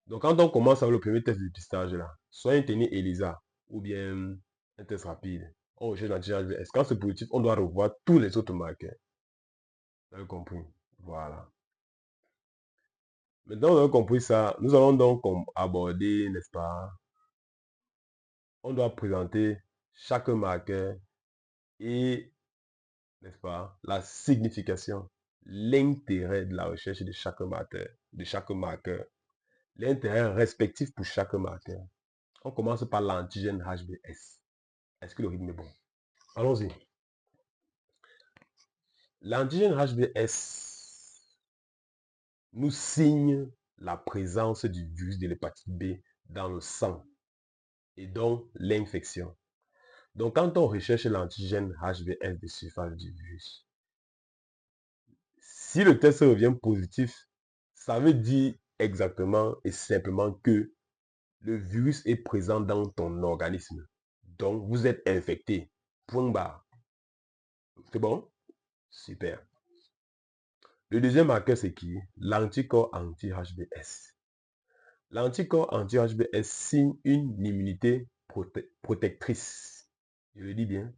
Donc, quand on commence avec le premier test de dépistage, là, soit une technique ELISA ou bien un test rapide, on recherche l'antigène HBS. Quand c'est positif, on doit revoir tous les autres marqueurs. Vous avez compris? Voilà. Maintenant, vous avez compris ça. Nous allons donc aborder, n'est-ce pas? On doit présenter chaque marqueur et, n'est-ce pas, la signification, l'intérêt de la recherche de chaque marqueur, l'intérêt respectif pour chaque marqueur. On commence par l'antigène HBS. Est-ce que le rythme est bon? Allons-y. L'antigène HBS nous signe la présence du virus de l'hépatite B dans le sang et donc l'infection. Donc, quand on recherche l'antigène HbS de surface du virus, si le test revient positif, ça veut dire exactement et simplement que le virus est présent dans ton organisme. Donc, vous êtes infecté. Point barre. C'est bon? Super. Le deuxième marqueur, c'est qui? L'anticorps anti-HbS. L'anticorps anti-HbS signe une immunité protectrice. Je le dis bien.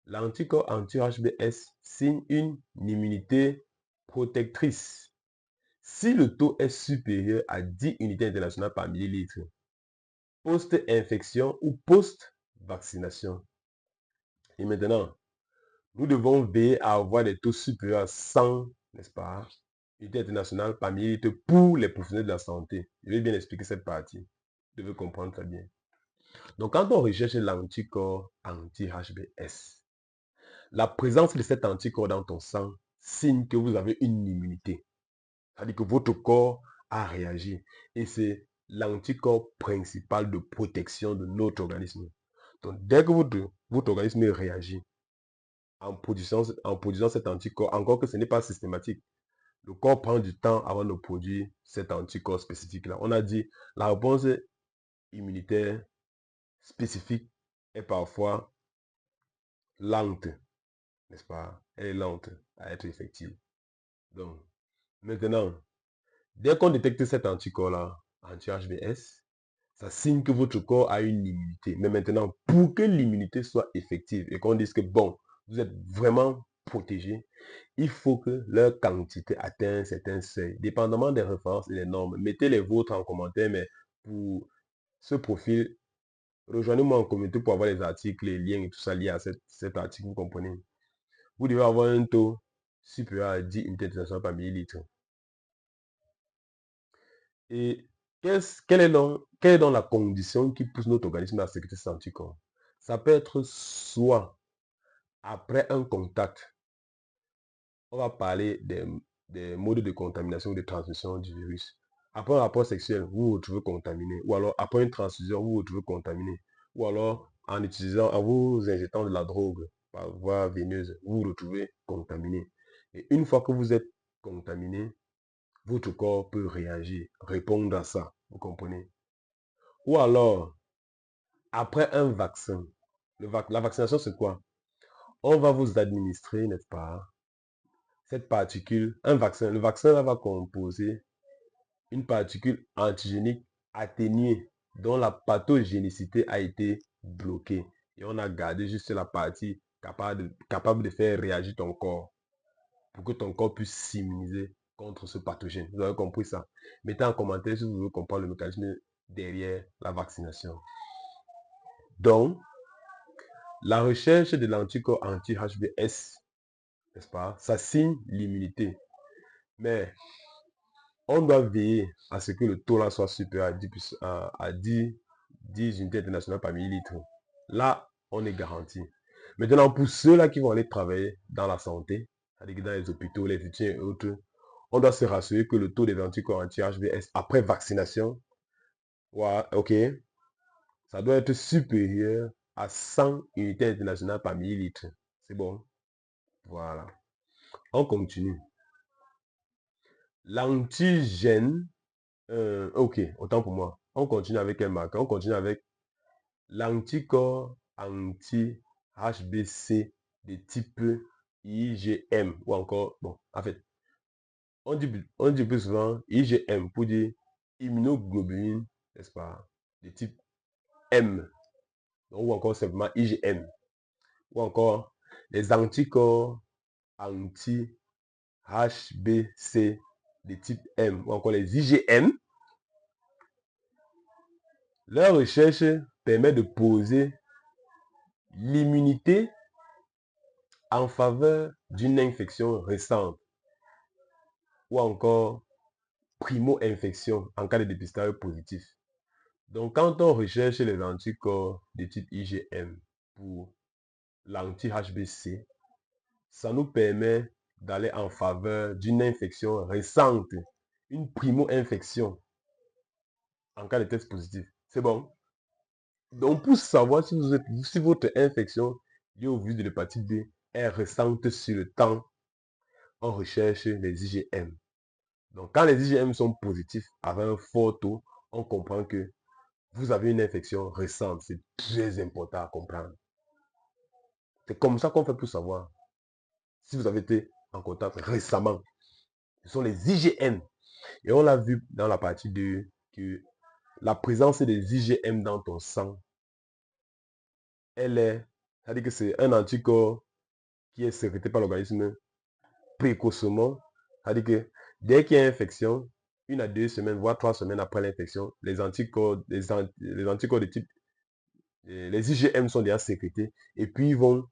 L'anticorps anti-HbS signe une immunité protectrice. Si le taux est supérieur à 10 unités internationales par millilitre, post-infection ou post-vaccination. Et maintenant, nous devons veiller à avoir des taux supérieurs à 100, n'est-ce pas, unités internationales par millilitre pour les professionnels de la santé. Je vais bien expliquer cette partie. Vous devez comprendre très bien. Donc, quand on recherche l'anticorps anti-HbS, la présence de cet anticorps dans ton sang signe que vous avez une immunité. C'est-à-dire que votre corps a réagi. Et c'est l'anticorps principal de protection de notre organisme. Donc, dès que votre organisme réagit en produisant cet anticorps, encore que ce n'est pas systématique, le corps prend du temps avant de produire cet anticorps spécifique-là. On a dit, la réponse immunitaire spécifique est parfois lente, n'est-ce pas? Elle est lente à être effective. Donc, maintenant, dès qu'on détecte cet anticorps-là, anti-HbS, ça signe que votre corps a une immunité. Mais maintenant, pour que l'immunité soit effective et qu'on dise que, bon, vous êtes vraiment protégé, il faut que leur quantité atteigne un certain seuil, dépendamment des références et des normes. Mettez les vôtres en commentaire, mais pour ce profil, rejoignez-moi en communauté pour avoir les articles, les liens et tout ça lié à cet article, vous comprenez. Vous devez avoir un taux supérieur à 10 unités internationales par millilitre. Et quelle est donc la condition qui pousse notre organisme à sécréter cet anticorps? Ça peut être soit après un contact, on va parler des modes de contamination ou de transmission du virus. Après un rapport sexuel, vous vous retrouvez contaminé. Ou alors après une transfusion, vous vous retrouvez contaminé. Ou alors en vous injectant de la drogue par voie veineuse, vous vous retrouvez contaminé. Et une fois que vous êtes contaminé, votre corps peut réagir, répondre à ça. Vous comprenez? Ou alors, après un vaccin, la vaccination, c'est quoi? On va vous administrer, n'est-ce pas, cette particule, un vaccin. Le vaccin là, va composer une particule antigénique atténuée dont la pathogénicité a été bloquée. Et on a gardé juste la partie capable de faire réagir ton corps pour que ton corps puisse s'immuniser contre ce pathogène. Vous avez compris ça? Mettez en commentaire si vous voulez comprendre le mécanisme derrière la vaccination. Donc, la recherche de l'anticorps anti-HbS, n'est-ce pas, ça signe l'immunité. Mais on doit veiller à ce que le taux là soit supérieur à 10 unités internationales par millilitre. Là, on est garanti. Maintenant, pour ceux-là qui vont aller travailler dans la santé, c'est-à-dire dans les hôpitaux, les étudiants et autres, on doit se rassurer que le taux des anticorps anti-HbS après vaccination, ouais, ok, ça doit être supérieur à 100 unités internationales par millilitre. C'est bon. Voilà. On continue. L'antigène, ok, autant pour moi. On continue avec quel marqueur? On continue avec l'anticorps anti-HBC de type IgM. Ou encore, bon, en fait, on dit plus souvent IgM pour dire immunoglobuline, n'est-ce pas, de type M. Ou encore simplement IgM. Ou encore les anticorps anti-HBC de type M. Ou encore les IgM. Leur recherche permet de poser l'immunité en faveur d'une infection récente ou encore primo-infection en cas de dépistage positif. Donc, quand on recherche les anticorps de type IgM pour l'anti-HBC, ça nous permet d'aller en faveur d'une infection récente une primo-infection en cas de test positif. C'est bon. Donc, pour savoir si votre infection liée au virus de l'hépatite B est récente sur le temps, on recherche les IgM. Donc, quand les IgM sont positifs avec un fort taux, on comprend que vous avez une infection récente. C'est très important à comprendre. C'est comme ça qu'on fait pour savoir si vous avez été en contact récemment. Ce sont les IgM. Et on l'a vu dans la partie 2 que la présence des IgM dans ton sang, c'est-à-dire que c'est un anticorps qui est sécrété par l'organisme précocement. C'est-à-dire que dès qu'il y a infection, 1 à 2 semaines, voire 3 semaines après l'infection, les anticorps de type, les IgM sont déjà sécrétés et puis ils vont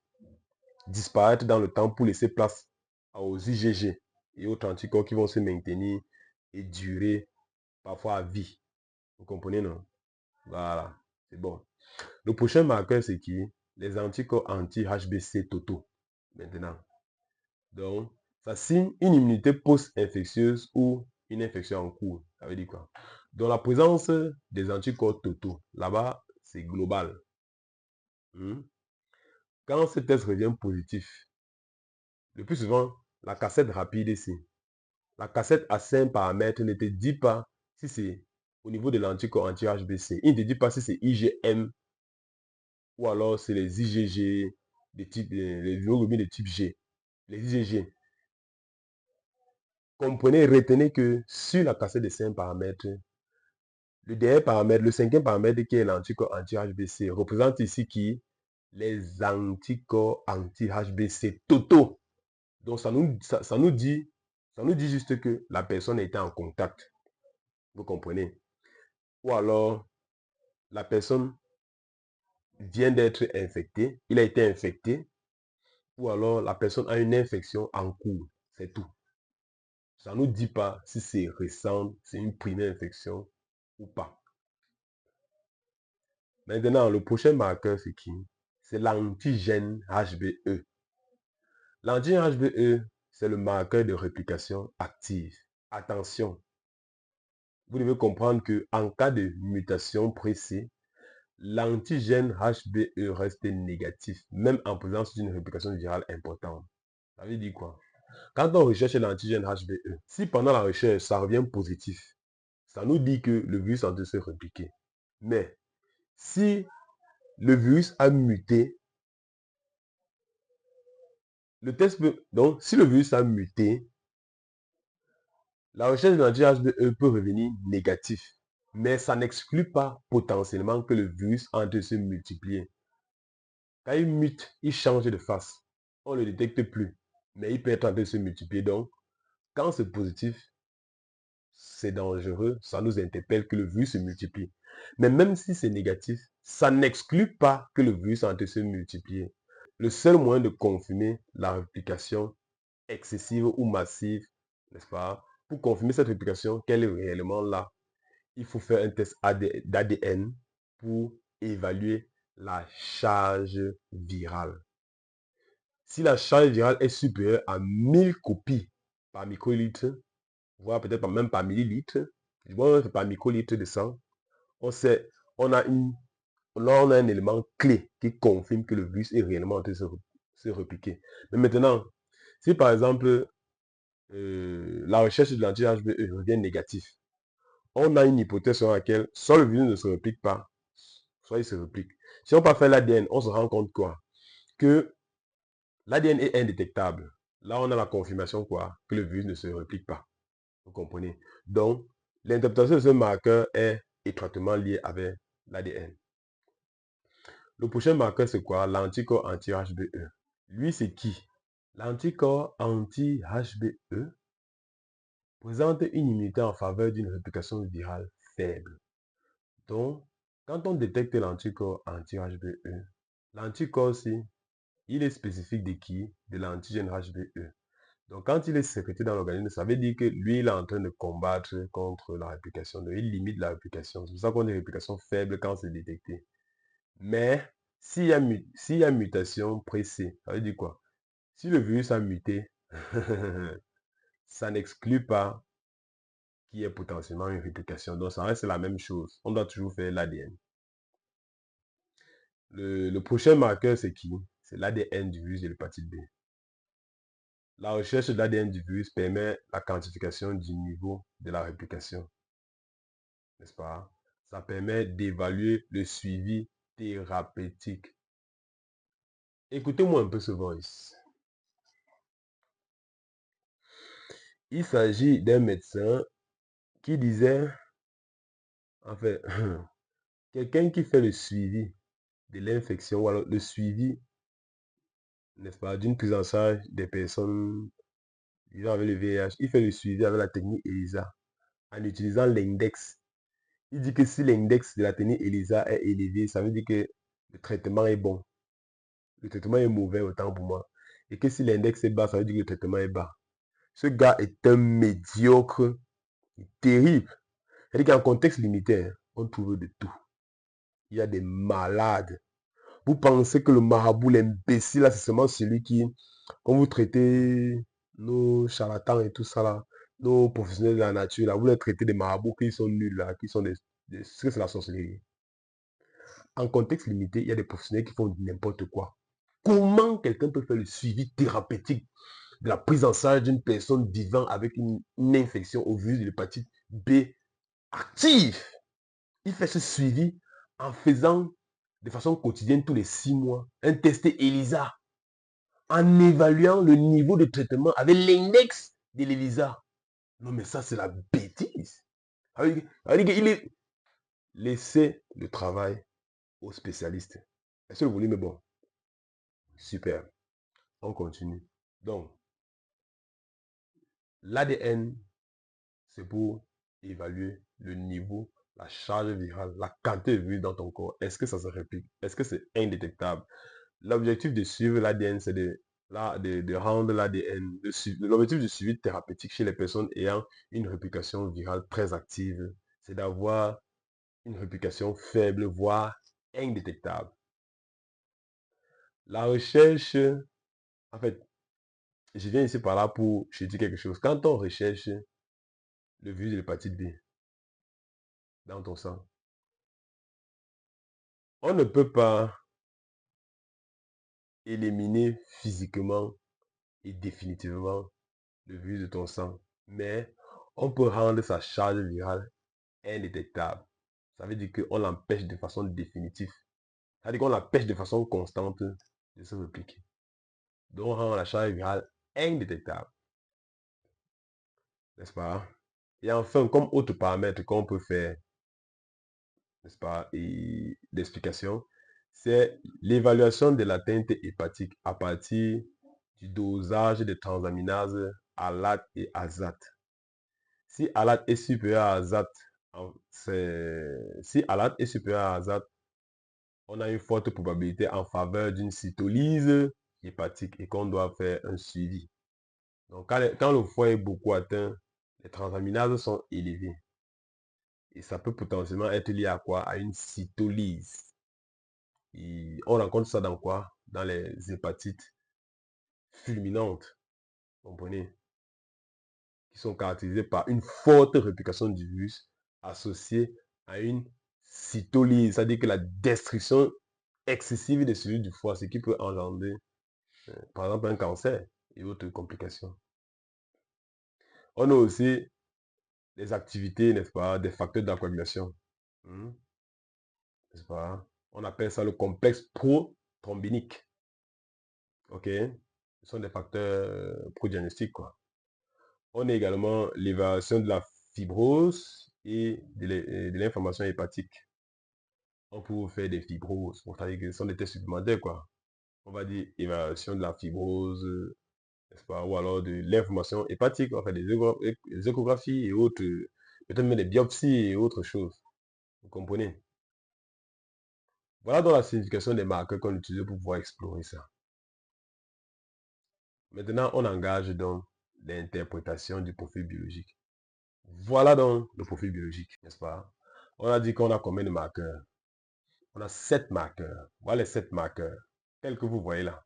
disparaître dans le temps pour laisser place aux IgG et autres anticorps qui vont se maintenir et durer parfois à vie. Vous comprenez, non? Voilà, c'est bon. Le prochain marqueur, c'est qui? Les anticorps anti-HBC totaux. Maintenant. Donc, ça signe une immunité post-infectieuse ou une infection en cours. Ça veut dire quoi? Donc, la présence des anticorps totaux, là-bas, c'est global. Quand ce test revient positif, le plus souvent, la cassette rapide ici, la cassette à 5 paramètres ne te dit pas si c'est au niveau de l'anticorps anti-HBC. Il ne te dit pas si c'est IgM ou alors c'est les IgG de type, les hémoglobines de type G, les IgG. Comprenez, retenez que sur la cassette de 5 paramètres, le dernier paramètre, le 5e paramètre qui est l'anticorps anti-HBC, représente ici qui? Les anticorps anti-HBC totaux. Donc ça nous dit juste que la personne a été en contact. Vous comprenez? Ou alors la personne vient d'être infectée, il a été infecté, ou alors la personne a une infection en cours. C'est tout. Ça ne nous dit pas si c'est récent, c'est une première infection ou pas. Maintenant, le prochain marqueur, c'est qui? C'est l'antigène HBE. L'antigène HBE, c'est le marqueur de réplication active. Attention, vous devez comprendre qu'en cas de mutation précise, l'antigène HBE reste négatif, même en présence d'une réplication virale importante. Ça veut dire quoi? Quand on recherche l'antigène HBE, si pendant la recherche, ça revient positif, ça nous dit que le virus est en train de se répliquer. Mais si le virus a muté, le test peut... Donc, si le virus a muté, la recherche de l'antigène HBE peut revenir négatif. Mais ça n'exclut pas potentiellement que le virus est en train de se multiplier. Quand il mute, il change de face. On ne le détecte plus. Mais il peut être en train de se multiplier. Donc, quand c'est positif, c'est dangereux. Ça nous interpelle que le virus se multiplie. Mais même si c'est négatif, ça n'exclut pas que le virus est en train de se multiplier. Le seul moyen de confirmer la réplication excessive ou massive, n'est-ce pas? Pour confirmer cette réplication, qu'elle est réellement là, il faut faire un test d'ADN pour évaluer la charge virale. Si la charge virale est supérieure à 1000 copies par microlitre, voire peut-être même par millilitre, par microlitre de sang, on sait, on a un élément clé qui confirme que le virus est réellement en train de se répliquer. Mais maintenant, si par exemple, la recherche de l'anti-HBE revient négatif, on a une hypothèse selon laquelle soit le virus ne se réplique pas, soit il se réplique. Si on peut faire l'ADN, on se rend compte quoi? Que l'ADN est indétectable. Là, on a la confirmation quoi? Que le virus ne se réplique pas. Vous comprenez? Donc, l'interprétation de ce marqueur est étroitement liée avec l'ADN. Le prochain marqueur, c'est quoi? L'anticorps anti-HBE. Lui, c'est qui? L'anticorps anti-HBE présente une immunité en faveur d'une réplication virale faible. Donc, quand on détecte l'anticorps anti-HBE, l'anticorps, il est spécifique de qui? De l'antigène HBE. Donc, quand il est sécrété dans l'organisme, ça veut dire que lui, il est en train de combattre contre la réplication. Donc, il limite la réplication. C'est pour ça qu'on a une réplication faible quand c'est détecté. Mais, s'il y a mutation précise, ça veut dire quoi? Si le virus a muté, ça n'exclut pas qui est potentiellement une réplication. Donc, ça reste la même chose. On doit toujours faire l'ADN. Le prochain marqueur, c'est qui? C'est l'ADN du virus de l'hépatite B. La recherche de l'ADN du virus permet la quantification du niveau de la réplication. N'est-ce pas? Ça permet d'évaluer le suivi thérapeutique. Écoutez-moi un peu ce voice. Il s'agit d'un médecin qui disait, en fait, quelqu'un qui fait le suivi de l'infection, ou alors le suivi, n'est-ce pas, d'une prise en charge des personnes vivant avec le VIH, il fait le suivi avec la technique ELISA en utilisant l'index. Il dit que si l'index de la technique ELISA est élevé, ça veut dire que le traitement est bon. Le traitement est mauvais autant pour moi. Et que si l'index est bas, ça veut dire que le traitement est bas. Ce gars est un médiocre terrible. C'est-à-dire qu'en contexte limité, on trouve de tout. Il y a des malades. Vous pensez que le marabout, l'imbécile, là, c'est seulement celui qui, quand vous traitez nos charlatans et tout ça, là, nos professionnels de la nature, là, vous les traitez des marabouts qui sont nuls, là, qui sont ce que c'est la sorcellerie. En contexte limité, il y a des professionnels qui font n'importe quoi. Comment quelqu'un peut faire le suivi thérapeutique de la prise en charge d'une personne vivant avec une infection au virus de l'hépatite B active? Il fait ce suivi en faisant de façon quotidienne tous les 6 mois un test ELISA, en évaluant le niveau de traitement avec l'index de l'ELISA. Non, mais ça, c'est la bêtise. Il est laissé le travail aux spécialistes. Est-ce que le volume est bon? Super. On continue. Donc, l'ADN, c'est pour évaluer le niveau, la charge virale, la quantité de virus dans ton corps. Est-ce que ça se réplique? Est-ce que c'est indétectable? L'objectif de suivre l'ADN, c'est de rendre l'ADN, l'objectif du suivi thérapeutique chez les personnes ayant une réplication virale très active, c'est d'avoir une réplication faible, voire indétectable. La recherche, en fait, je viens ici par là pour je dis quelque chose. Quand on recherche le virus de l'hépatite B dans ton sang, on ne peut pas éliminer physiquement et définitivement le virus de ton sang, mais on peut rendre sa charge virale indétectable. Ça veut dire qu'on l'empêche de façon définitive. Ça veut dire qu'on l'empêche de façon constante de se répliquer. Donc on rend la charge virale indétectable. N'est-ce pas? Et enfin, comme autre paramètre qu'on peut faire, n'est-ce pas, et d'explication, c'est l'évaluation de l'atteinte hépatique à partir du dosage des transaminases ALAT et AZAT. Si ALAT est supérieur à AZAT, si ALAT est supérieur à AZAT, on a une forte probabilité en faveur d'une cytolyse hépatique et qu'on doit faire un suivi. Donc, quand le foie est beaucoup atteint, les transaminases sont élevées. Et ça peut potentiellement être lié à quoi? À une cytolyse. Et on rencontre ça dans quoi? Dans les hépatites fulminantes, vous comprenez? Qui sont caractérisées par une forte réplication du virus associée à une cytolyse, c'est-à-dire que la destruction excessive des cellules du foie, ce qui peut engendrer, par exemple, un cancer et autres complications. On a aussi les activités, n'est-ce pas, des facteurs d'aquagulation. N'est-ce pas? On appelle ça le complexe pro-thrombinique. OK? Ce sont des facteurs pro-diagnostiques, quoi. On a également l'évaluation de la fibrose et de l'inflammation hépatique. On peut faire des fibroses. Ce sont des tests supplémentaires, quoi. On va dire évaluation de la fibrose, n'est-ce pas? Ou alors de l'inflammation hépatique. On fait des échographies et autres, peut-être même des biopsies et autres choses. Vous comprenez? Voilà donc la signification des marqueurs qu'on utilise pour pouvoir explorer ça. Maintenant, on engage donc l'interprétation du profil biologique. Voilà donc le profil biologique, n'est-ce pas? On a dit qu'on a combien de marqueurs? On a 7 marqueurs. Voilà les 7 marqueurs, tels que vous voyez là,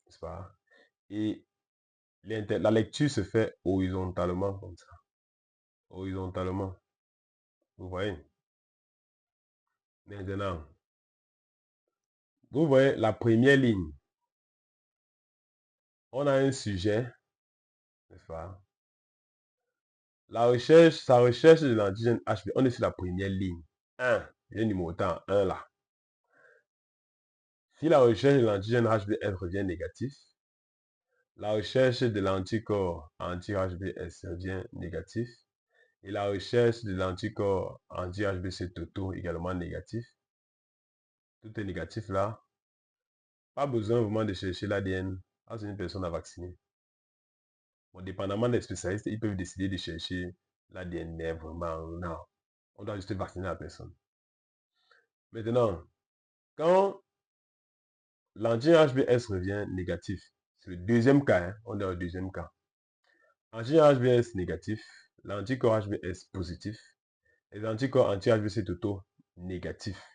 n'est-ce pas? Et la lecture se fait horizontalement comme ça. horizontalement. Vous voyez? Maintenant, vous voyez la première ligne. On a un sujet, n'est-ce pas? Sa recherche de l'antigène HB, on est sur la première ligne. 1. Il y a un numérotant 1 là. Si la recherche de l'antigène HBS revient négatif, la recherche de l'anticorps anti-HBS revient négatif. Et la recherche de l'anticorps anti-HBC totaux également négatif. Tout est négatif là. Pas besoin vraiment de chercher l'ADN. C'est une personne à vacciner. Bon, dépendamment des spécialistes, ils peuvent décider de chercher l'ADN, mais vraiment, non. On doit juste vacciner la personne. Maintenant, quand l'antigène HBS revient négatif, c'est le deuxième cas, hein, on est au deuxième cas. Antigène HBS négatif, l'anticorps HBS positif, les anticorps anti-HBC totaux négatifs.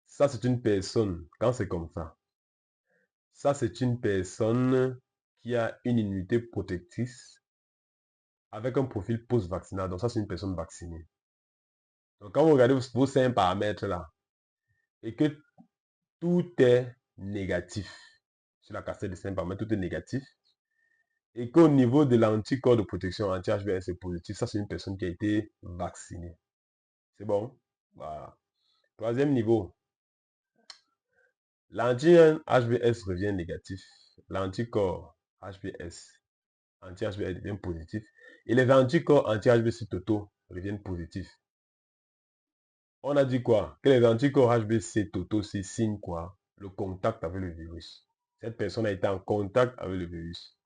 Ça, c'est une personne, quand c'est comme ça, c'est une personne qui a une immunité protectrice avec un profil post-vaccinal. Donc, ça, c'est une personne vaccinée. Donc, quand vous regardez vos 5 paramètres là, et que tout est négatif, sur la cassette de 5 paramètres, tout est négatif, et qu'au niveau de l'anticorps de protection anti-HBS est positif, ça, c'est une personne qui a été vaccinée. C'est bon? Voilà. Troisième niveau. L'antigène HBS revient négatif. L'anticorps HBS, anti-HBS devient positif. Et les anticorps anti-HBC totaux reviennent positifs. On a dit quoi? Que les anticorps HBC totaux, c'est signe quoi? Le contact avec le virus. Cette personne a été en contact avec le virus.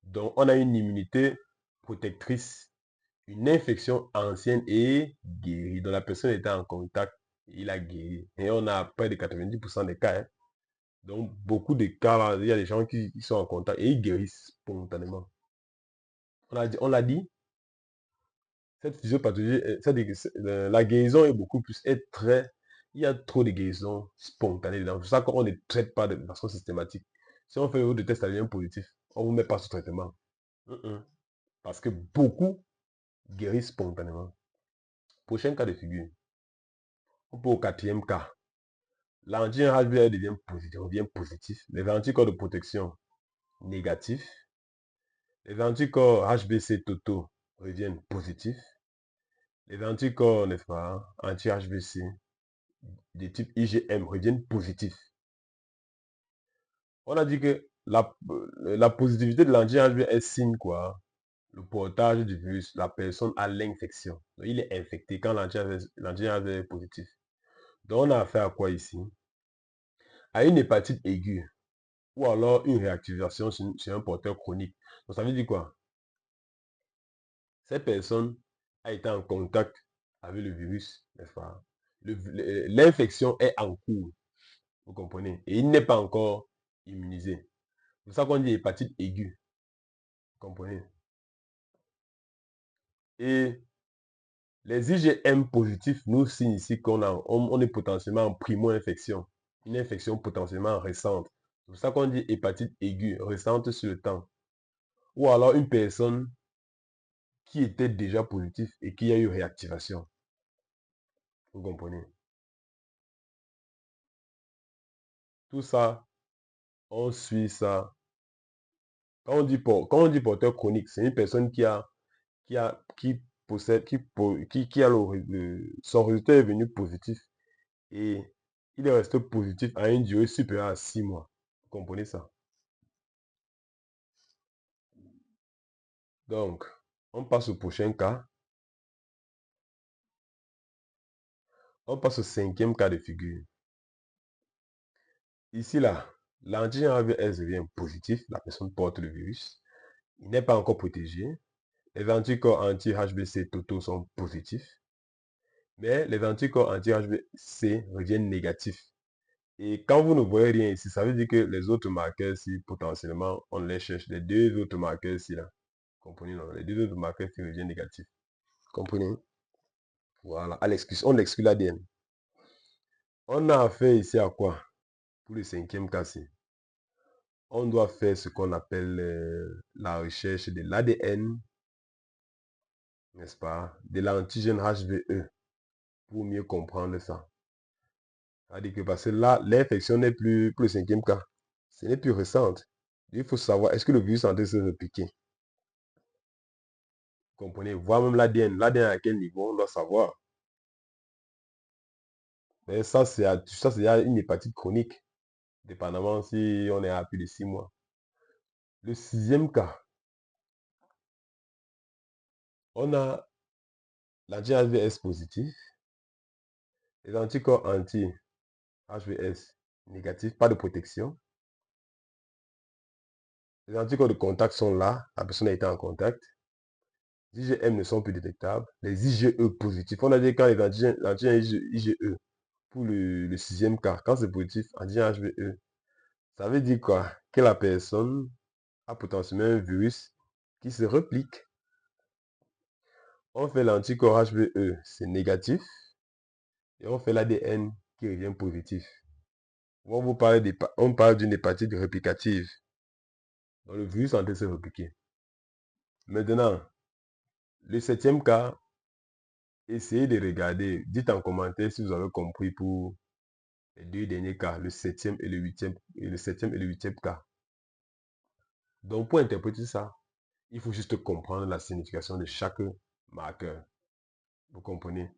Donc, on a une immunité protectrice, une infection ancienne et guérie. Donc, la personne était en contact, il a guéri. Et on a près de 90% des cas. Hein. Donc, beaucoup de cas, il y a des gens qui sont en contact et ils guérissent spontanément. On l'a dit, cette physiopathologie, la guérison est beaucoup plus, il y a trop de guérisons spontanées dedans. C'est pour ça qu'on ne traite pas de façon systématique. Si on fait votre test ADN positif, on ne vous met pas sous traitement. Parce que beaucoup guérissent spontanément. Prochain cas de figure. On peut au quatrième cas. L'antigène HBR devient positif. Les anticorps de protection négatifs. Les anticorps HBC totaux reviennent positifs. Les anticorps, n'est-ce pas, anti-HBC de type IgM reviennent positifs. On a dit que la positivité de l'antigène HBS signe quoi? Le portage du virus, la personne a l'infection. Il est infecté quand l'antigène HBS est positif. Donc on a affaire à quoi ici? À une hépatite aiguë ou alors une réactivation sur un porteur chronique. Donc ça veut dire quoi? Cette personne a été en contact avec le virus, n'est-ce pas? L'infection est en cours, vous comprenez? Et il n'est pas encore immunisé. C'est pour ça qu'on dit hépatite aiguë, vous comprenez? Et les IgM positifs nous signent ici on est potentiellement en primo-infection, une infection potentiellement récente. C'est pour ça qu'on dit hépatite aiguë, récente sur le temps. Ou alors une personne qui était déjà positif et qui a eu réactivation. Vous comprenez? Tout ça, on suit ça. Quand on dit porteur chronique, c'est une personne qui possède, qui a son résultat est venu positif et il est resté positif à une durée supérieure à 6 mois. Vous comprenez ça? Donc, on passe au prochain cas. On passe au cinquième cas de figure. Ici, là, l'antigène AVS devient positif. La personne porte le virus. Il n'est pas encore protégé. Les anticorps anti-HBC totaux sont positifs. Mais les anticorps anti-HBC reviennent négatifs. Et quand vous ne voyez rien ici, ça veut dire que les autres marqueurs ici, potentiellement, on les cherche. Les deux autres marqueurs ici, là. Comprenez, non? Les deux autres marqueurs qui reviennent négatifs. Comprenez? Voilà. On exclut l'ADN. On a affaire ici à quoi? Pour le cinquième cas-ci. On doit faire ce qu'on appelle la recherche de l'ADN n'est-ce pas, de l'antigène HVE pour mieux comprendre ça. C'est-à-dire que parce que là, l'infection n'est plus le cinquième cas. Ce n'est plus récente. Il faut savoir, est-ce que le virus est en train de se répliquer? Vous comprenez? Voir même l'ADN. L'ADN à quel niveau, on doit savoir. Mais ça, c'est une hépatite chronique, dépendamment si on est à plus de 6 mois. Le sixième cas, on a l'anti-HVS positif, les anticorps anti-HVS négatifs, pas de protection. Les anticorps de contact sont là, la personne a été en contact. Les IgM ne sont plus détectables. Les IgE positifs, on a dit quand les antigènes IgE pour le sixième cas, quand c'est positif, antigène HVE, ça veut dire quoi? Que la personne a potentiellement un virus qui se réplique. On fait l'anticorps HVE, c'est négatif, et on fait l'ADN qui revient positif. On parle d'une hépatite réplicative. Donc le virus est en train de se répliquer. Maintenant, le septième cas, essayez de regarder. Dites en commentaire si vous avez compris pour les deux derniers cas, le septième et le huitième cas. Donc pour interpréter ça, il faut juste comprendre la signification de chaque marqueur. Vous comprenez?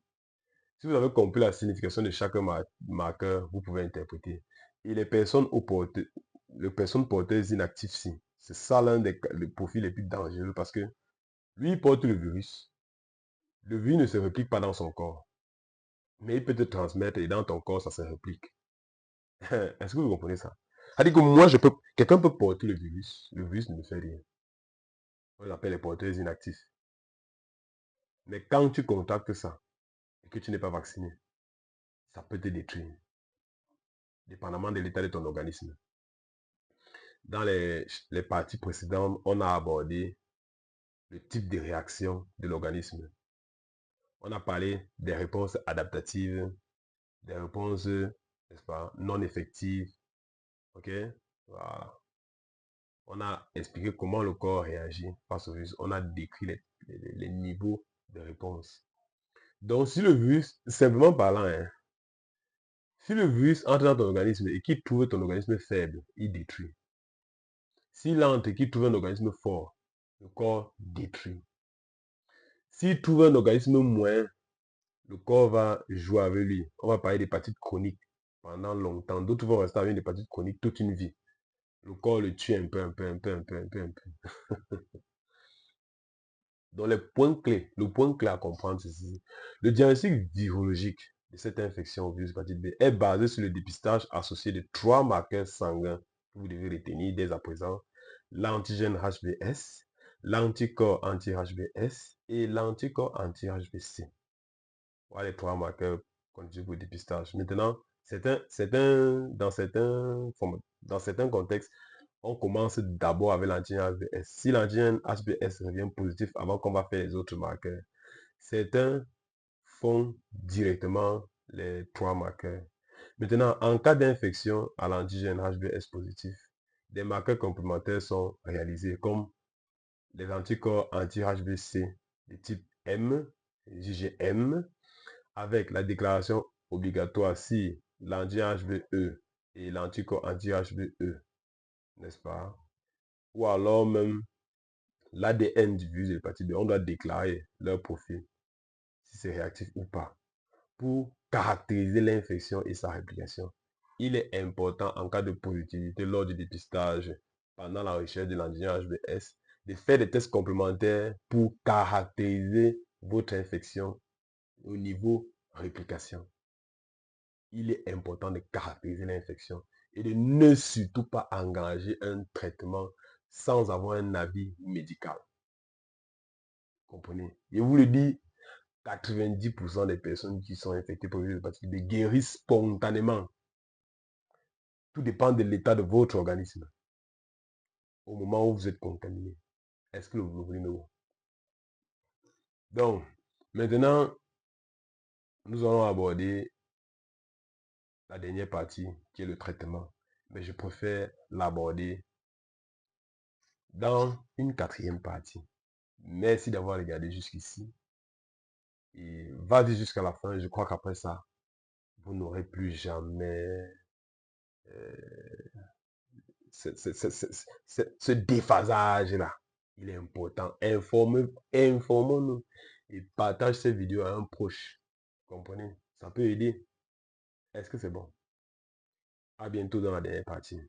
Si vous avez compris la signification de chaque marqueur, vous pouvez interpréter. Et les personnes porteuses inactives, c'est ça l'un des profils les plus dangereux parce que lui, il porte le virus. Le virus ne se réplique pas dans son corps. Mais il peut te transmettre et dans ton corps, ça se réplique. Est-ce que vous comprenez ça? C'est-à-dire que quelqu'un peut porter le virus ne me fait rien. On l'appelle les porteurs inactifs. Mais quand tu contactes ça et que tu n'es pas vacciné, ça peut te détruire, dépendamment de l'état de ton organisme. Dans les parties précédentes, on a abordé le type de réaction de l'organisme. On a parlé des réponses adaptatives, des réponses, n'est-ce pas, non effectives. OK? Voilà. On a expliqué comment le corps réagit face au virus. On a décrit les niveaux de réponse. Donc, si le virus, simplement parlant, hein, si le virus entre dans ton organisme et qu'il trouve ton organisme faible, il détruit. S'il entre et qu'il trouve un organisme fort, le corps détruit. S'il trouve un organisme moins, le corps va jouer avec lui. On va parler d'hépatite chronique pendant longtemps. D'autres vont rester avec une hépatite chronique toute une vie. Le corps le tue un peu, un peu, un peu, un peu, un peu, un peu. Donc, le point clé à comprendre, c'est ceci. Le diagnostic virologique de cette infection au virus hépatite B est basé sur le dépistage associé de 3 marqueurs sanguins que vous devez retenir dès à présent. L'antigène HBS, l'anticorps anti-HBS et l'anticorps anti-HBC. Voilà les 3 marqueurs qu'on utilise pour le dépistage. Maintenant, dans certains contextes, on commence d'abord avec l'antigène HBS. Si l'antigène HBS revient positif avant qu'on va faire les autres marqueurs, certains font directement les 3 marqueurs. Maintenant, en cas d'infection à l'antigène HBS positif, des marqueurs complémentaires sont réalisés comme les anticorps anti-HBC de type M, IgM, avec la déclaration obligatoire si l'anti-HBe et l'anticorps anti-HBe, n'est-ce pas? Ou alors même l'ADN du virus de l'hépatite B, on doit déclarer leur profil, si c'est réactif ou pas, pour caractériser l'infection et sa réplication. Il est important en cas de positivité lors du dépistage pendant la recherche de l'antigène HBS de faire des tests complémentaires pour caractériser votre infection au niveau réplication. Il est important de caractériser l'infection et de ne surtout pas engager un traitement sans avoir un avis médical. Comprenez? Je vous le dis, 90% des personnes qui sont infectées par le virus hépatite B guérissent spontanément. Tout dépend de l'état de votre organisme au moment où vous êtes contaminé. Est-ce que vous voulez nous? Donc, maintenant, nous allons aborder la dernière partie qui est le traitement. Mais je préfère l'aborder dans une quatrième partie. Merci d'avoir regardé jusqu'ici. Et vas-y jusqu'à la fin. Je crois qu'après ça, vous n'aurez plus jamais ce déphasage-là. Il est important. Informons-nous et partage cette vidéo à un proche. Vous comprenez? Ça peut aider. Est-ce que c'est bon? À bientôt dans la dernière partie.